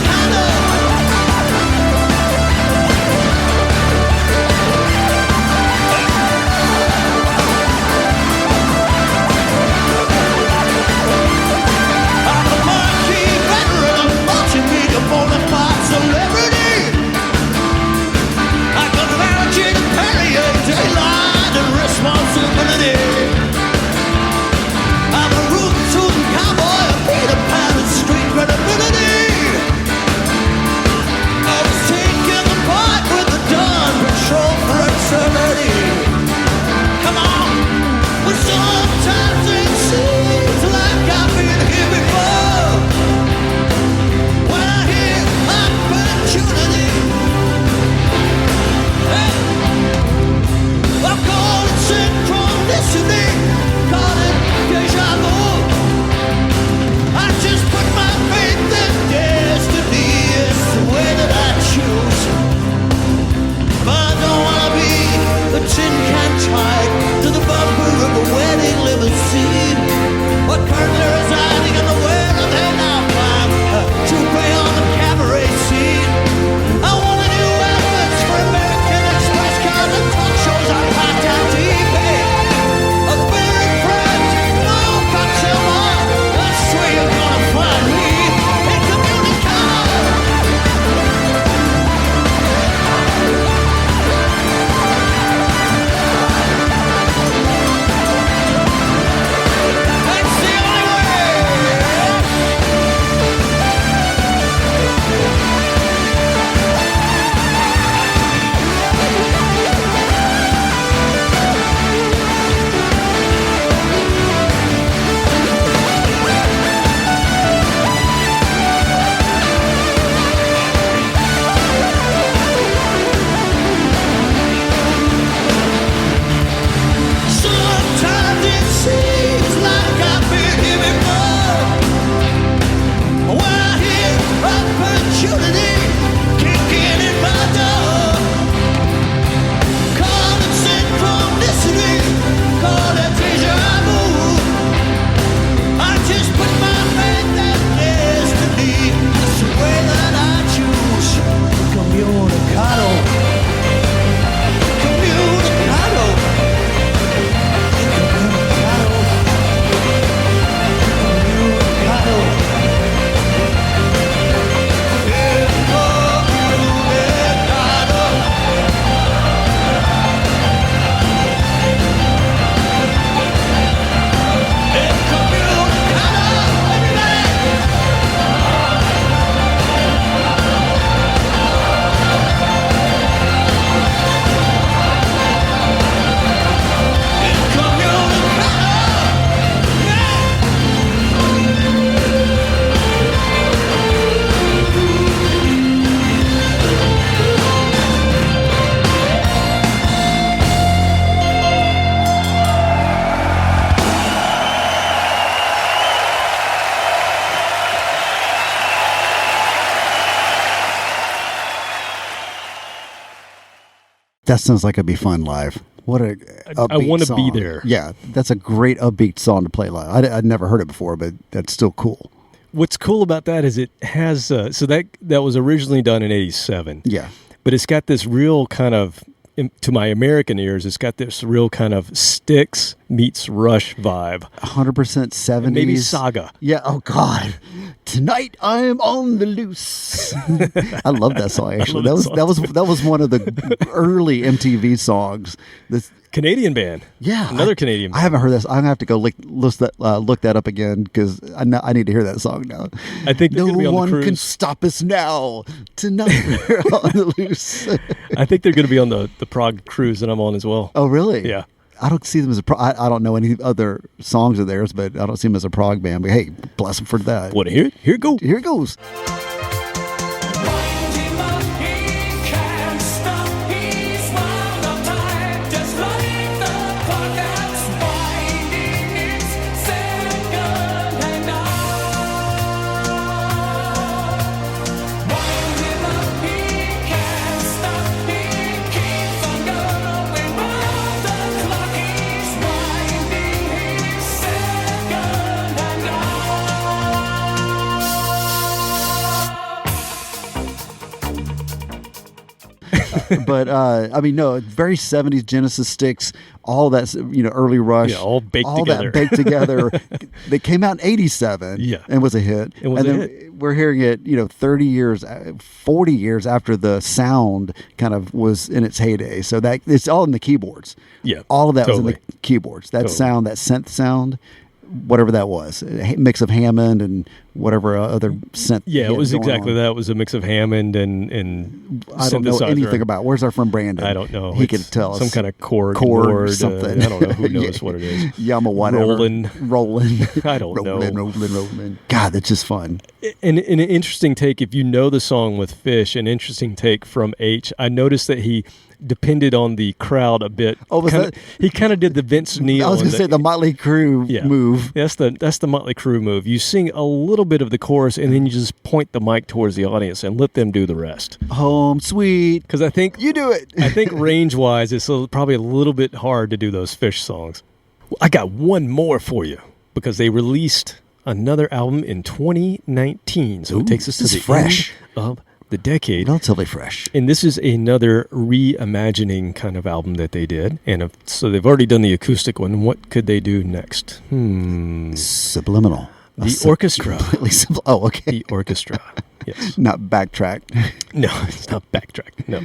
That sounds like it'd be fun live. What a I want to be song. there. Yeah, that's a great upbeat song to play live. I'd never heard it before, but that's still cool. What's cool about that is it has so that was originally done in '87. Yeah. But it's got this real kind of, to my American ears, it's got this real kind of Styx meets Rush vibe. 100% 70s. And maybe Saga. Yeah. Oh God. Tonight I'm on the loose. I love that song. Actually, that was one of the early MTV songs. This Canadian band. Yeah, Another Canadian band. I haven't heard this. I'm gonna have to go look that up again because I need to hear that song now. I think they're no gonna be on one the cruise. can stop us now. Tonight we're on the loose. I think they're going to be on the Prague cruise that I'm on as well. Oh, really? Yeah. I don't see them as I don't know any other songs of theirs, but I don't see them as a prog band. But hey, bless them for that. Want to hear it? Here it goes. Here it goes. But I mean, no, very 70s Genesis Styx, all that, early Rush, all baked together. They came out in '87, and was a hit. We're hearing it, 30 years, 40 years after the sound kind of was in its heyday. So that it's all in the keyboards. Yeah, all of that totally. was in the keyboards. That sound, that synth sound. Whatever that was, a mix of Hammond and whatever other synth. Yeah, it was exactly that. It was a mix of Hammond and I don't know anything about. Where's our friend Brandon? I don't know. He could tell us some kind of chord something. I don't know. Who knows what it is? Yama whatever. Rolling. I don't know. Rolling. God, that's just fun. And an interesting take, if you know the song with Fish, an interesting take from H. I noticed that he depended on the crowd a bit. Oh, he kind of did the Vince Neil. I was going to say the Motley Crue move. That's the Motley Crue move. You sing a little bit of the chorus and then you just point the mic towards the audience and let them do the rest. Home sweet. Because I think you do it. I think range-wise, it's probably a little bit hard to do those Fish songs. Well, I got one more for you because they released another album in 2019, so it takes us to the fresh end of the decade. Relatively fresh. And this is another reimagining kind of album that they did. And so they've already done the acoustic one. What could they do next? Subliminal. The Orchestra. Oh, okay. The Orchestra. Yes. Not backtrack. No, it's not backtrack. No.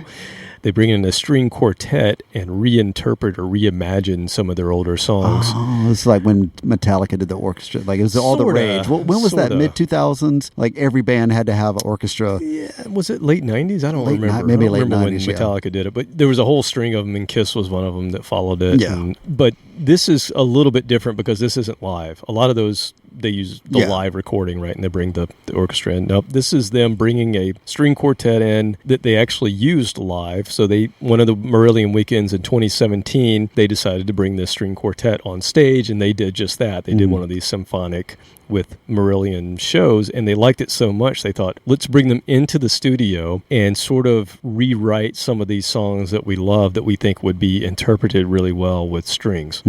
They bring in a string quartet and reinterpret or reimagine some of their older songs. Oh, it's like when Metallica did the orchestra. Like it was all the rage. When was that? Mid-2000s? Like every band had to have an orchestra. Yeah. Was it late 90s? I don't remember. Maybe late 90s, when Metallica did it. But there was a whole string of them, and Kiss was one of them that followed it. Yeah. But this is a little bit different because this isn't live. A lot of those, they use the live recording, right? And they bring the orchestra in. Nope, this is them bringing a string quartet in that they actually used live. So one of the Marillion weekends in 2017, they decided to bring this string quartet on stage, and they did just that. They did one of these symphonic with Marillion shows, and they liked it so much they thought, let's bring them into the studio and sort of rewrite some of these songs that we love that we think would be interpreted really well with strings.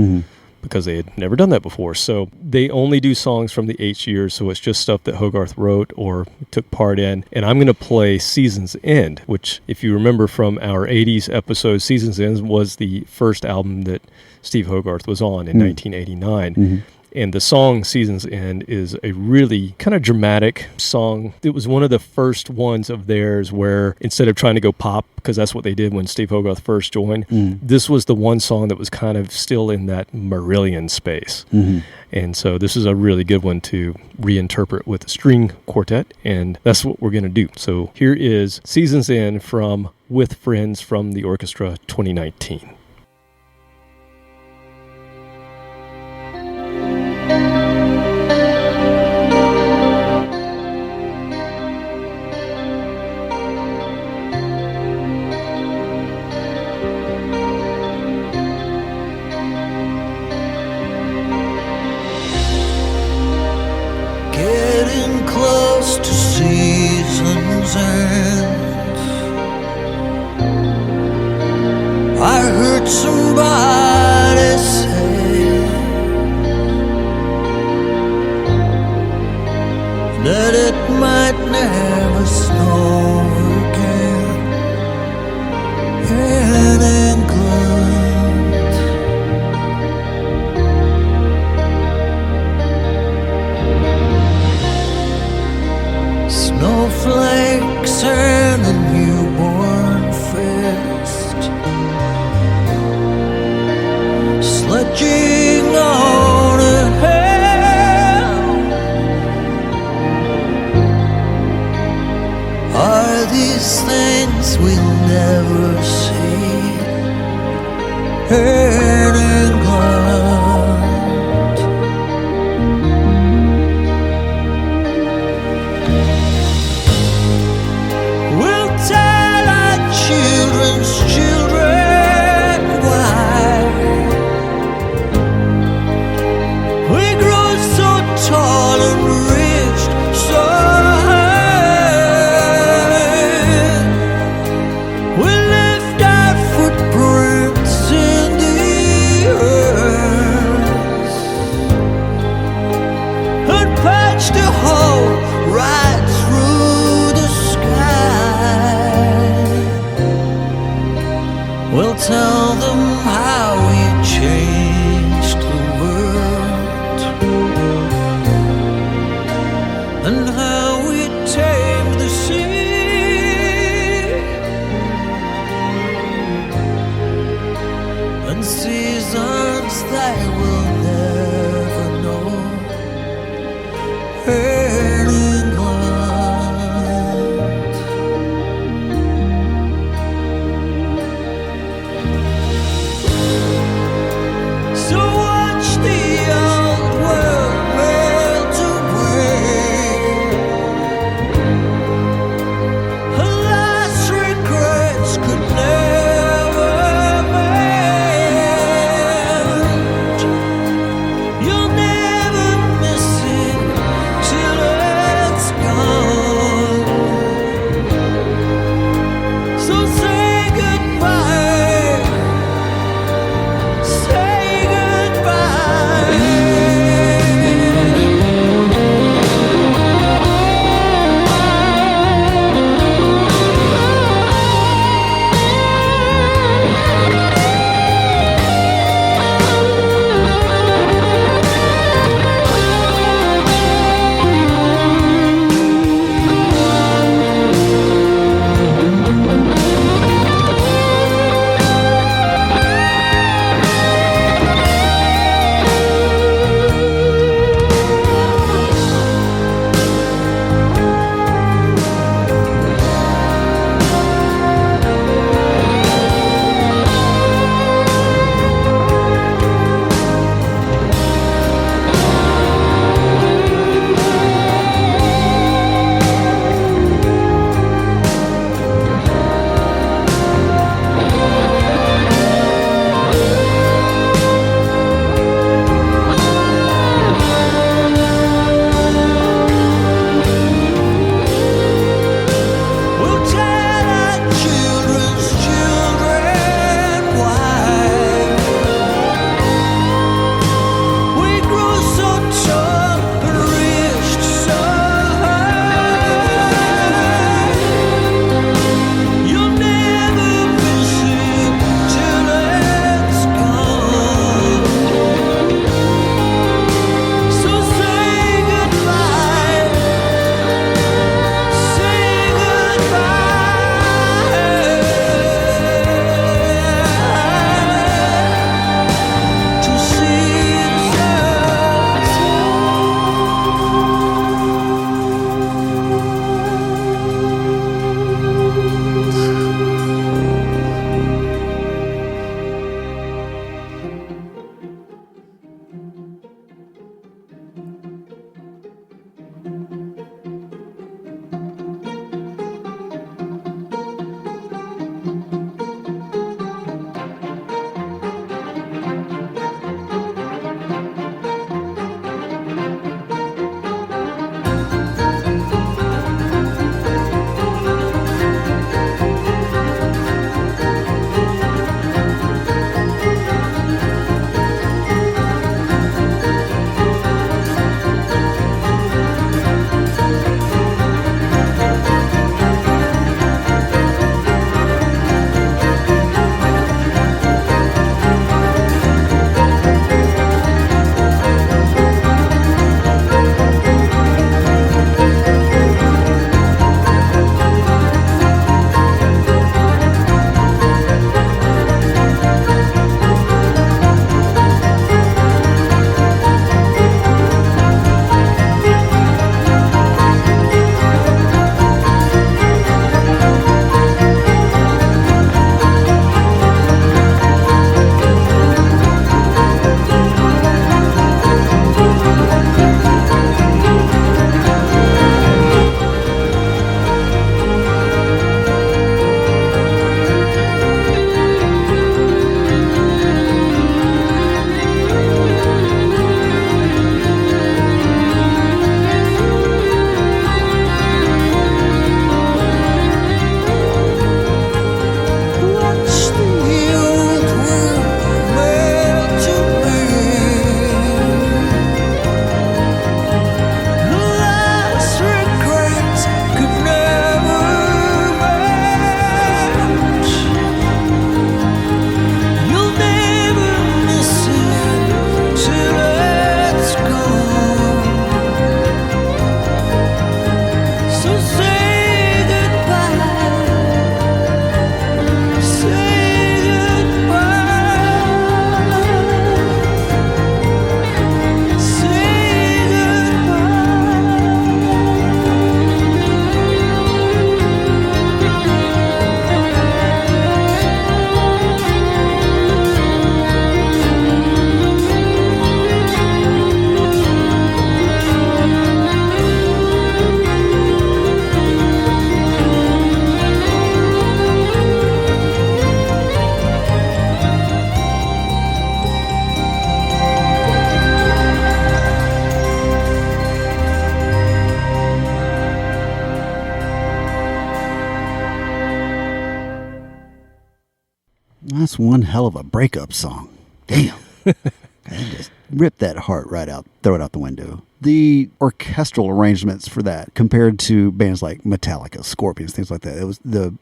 Because they had never done that before. So they only do songs from the 8 years, so it's just stuff that Hogarth wrote or took part in. And I'm going to play Season's End, which, if you remember from our 80s episode, Season's End was the first album that Steve Hogarth was on in 1989. And the song Season's End is a really kind of dramatic song. It was one of the first ones of theirs where instead of trying to go pop, because that's what they did when Steve Hogarth first joined, this was the one song that was kind of still in that Marillion space. And so this is a really good one to reinterpret with a string quartet, and that's what we're going to do. So here is Season's End from With Friends from the Orchestra 2019. Getting close to season's end. reasons they will never know. In England, so watch the old world melt away. Her last regrets could never mend. You'll never miss it till That's one hell of a breakup song. Damn. I just rip that heart right out, throw it out the window. The orchestral arrangements for that compared to bands like Metallica, Scorpions, things like that. It was the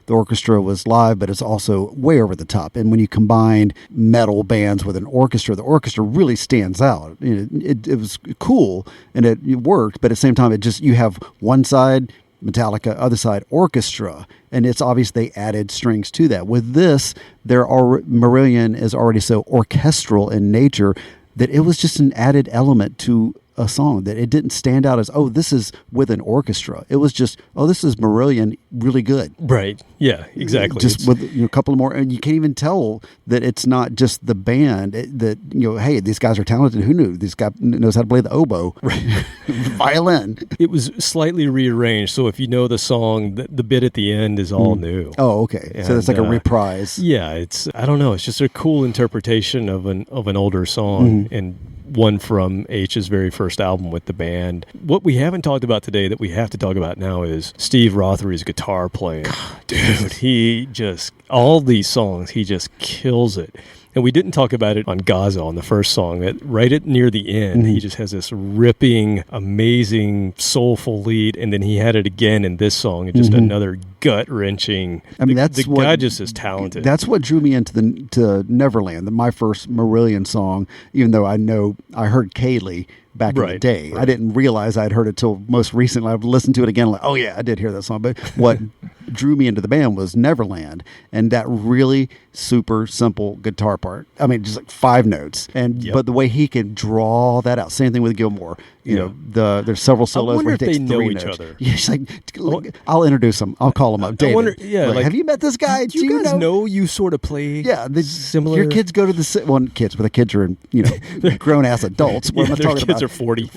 orchestra was live, but it's also way over the top. And when you combine metal bands with an orchestra, the orchestra really stands out. It was cool and it worked, but at the same time, you have one side Metallica, other side orchestra, and it's obvious they added strings to that. With this, Marillion is already so orchestral in nature that it was just an added element to a song, that it didn't stand out as, oh, this is with an orchestra. It was just, oh, this is Marillion really good. Right. Yeah, exactly. Just with a couple of more, and you can't even tell that it's not just the band, that, hey, these guys are talented. Who knew? This guy knows how to play the oboe. Right. Violin. It was slightly rearranged, so if you know the song, the bit at the end is all new. Oh, okay. And so it's like a reprise. Yeah, I don't know, it's just a cool interpretation of an older song, and one from H's very first album with the band. What we haven't talked about today that we have to talk about now is Steve Rothery's guitar playing. God, dude, all these songs, he just kills it. And we didn't talk about it on Gaza on the first song. Near the end, he just has this ripping, amazing, soulful lead, and then he had it again in this song, and just another gut-wrenching. I mean, the guy just is talented. That's what drew me to Neverland, my first Marillion song, even though I heard Kaylee back in the day. Right. I didn't realize I'd heard it till most recently. I've listened to it again, like, oh yeah, I did hear that song. But what drew me into the band was Neverland, and that really super simple guitar part. I mean, just like 5 notes, but the way he can draw that out. Same thing with Gilmour. There's several solos where he takes 3 notes. Other. Yeah, she's like, I'll introduce him. I'll call him up. David. Have you met this guy? Do you guys know you sort of play? Similar. Your kids go to kids, but the kids are grown ass adults. What am I talking kids about? Are 40,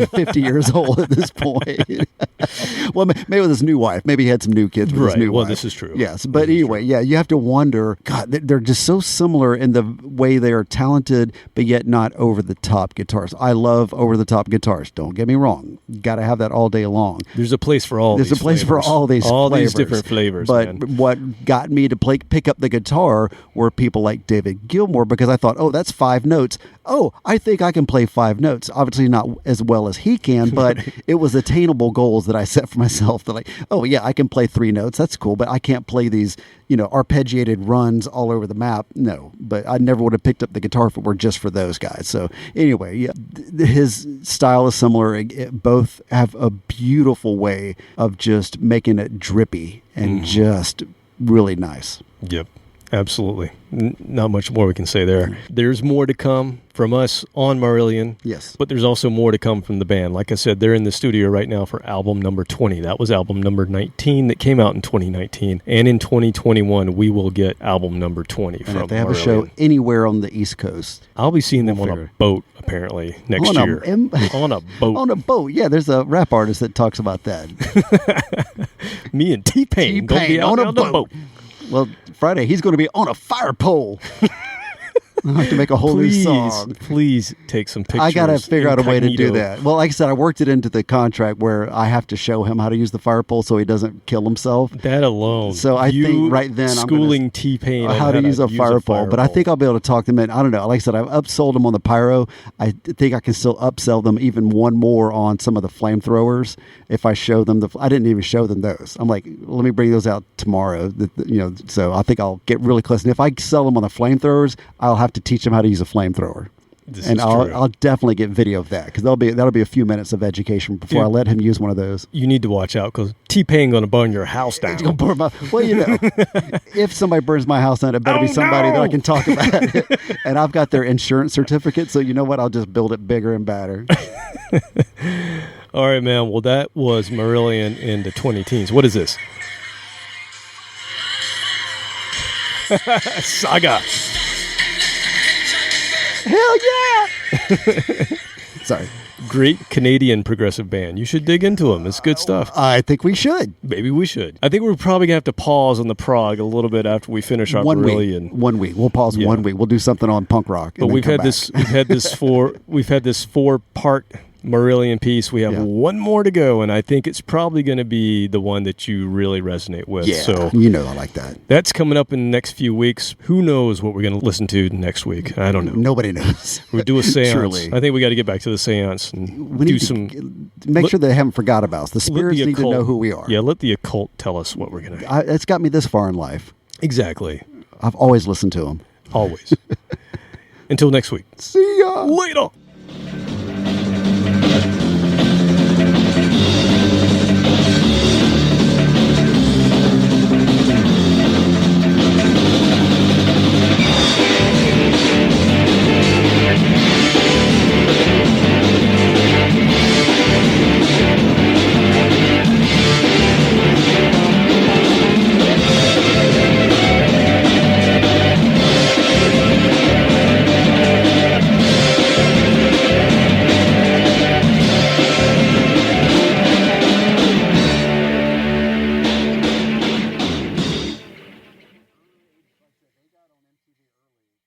50 years old at this point. Well, maybe with his new wife. Maybe he had some new kids with his new wife. Well, this is true. Yes, but anyway, you have to wonder. God, they're just so similar in the way they are talented, but yet not over the top guitars. I love over the top guitars. Don't get me wrong. Got to have that all day long. There's a place for all. There's these a place flavors. for all these different flavors. But what got me to pick up the guitar were people like David Gilmour, because I thought, oh, that's 5 notes. Oh, I think I can play 5 notes. Obviously not as well as he can, but it was attainable goals that I set for myself. That like, oh yeah, I can play 3 notes. That's cool, but I can't play these, arpeggiated runs all over the map. No, but I never would have picked up the guitar if it were just for those guys. So anyway, his style is similar. Both have a beautiful way of just making it drippy and just really nice. Yep. Absolutely. Not much more we can say there. There's more to come from us on Marillion. Yes. But there's also more to come from the band. Like I said, they're in the studio right now for album number 20. That was album number 19 that came out in 2019. And in 2021, we will get album number 20 from if they have Marillion. A show anywhere on the East Coast, I'll be seeing them on a boat, apparently, next year. On a boat. On a boat. Yeah, there's a rap artist that talks about that. Me and T-Pain going to be out on a boat. Well, Friday, he's going to be on a fire pole. I'll have to make a whole new song. Please take some pictures. I got to figure out a way to do that. Well, like I said, I worked it into the contract where I have to show him how to use the fire pole so he doesn't kill himself. That alone. So I think right then schooling T-Pain on how to use a fire pole. But I think I'll be able to talk them in. I don't know. Like I said, I've upsold them on the pyro. I think I can still upsell them even one more on some of the flamethrowers if I show them I didn't even show them those. I'm like, let me bring those out tomorrow. So I think I'll get really close. And if I sell them on the flamethrowers, I'll have to teach them how to use a flamethrower. I'll definitely get video of that, because that'll be a few minutes of education before I let him use one of those. You need to watch out, because T-Pain going to burn your house down. Well, if somebody burns my house down, it better be somebody that I can talk about it. And I've got their insurance certificate, so you know what? I'll just build it bigger and badder. All right, man. Well, that was Marillion in the 20-teens. What is this? Saga. Hell yeah! Sorry. Great Canadian progressive band. You should dig into them. It's good stuff. I think we should. Maybe we should. I think we're probably going to have to pause on the prog a little bit after we finish our Marillion. 1 week. We'll pause 1 week. We'll do something on punk rock. But we've had this 4-part Marillion piece. We have Yeah. one more to go, and I think it's probably going to be the one that you really resonate with. Yeah, So you know I like that. that's coming up in the next few weeks. Who knows what we're going to listen to next week? I don't know. Nobody knows. We'll do a seance. Surely. I think we got to get back to the seance and We do need some. to make sure they haven't forgot about us. The let spirits the need to occult- know who we are. Yeah, let the occult tell us what we're going to. It's got me this far in life. Exactly. I've always listened to them. Always. Until next week. See ya. Later.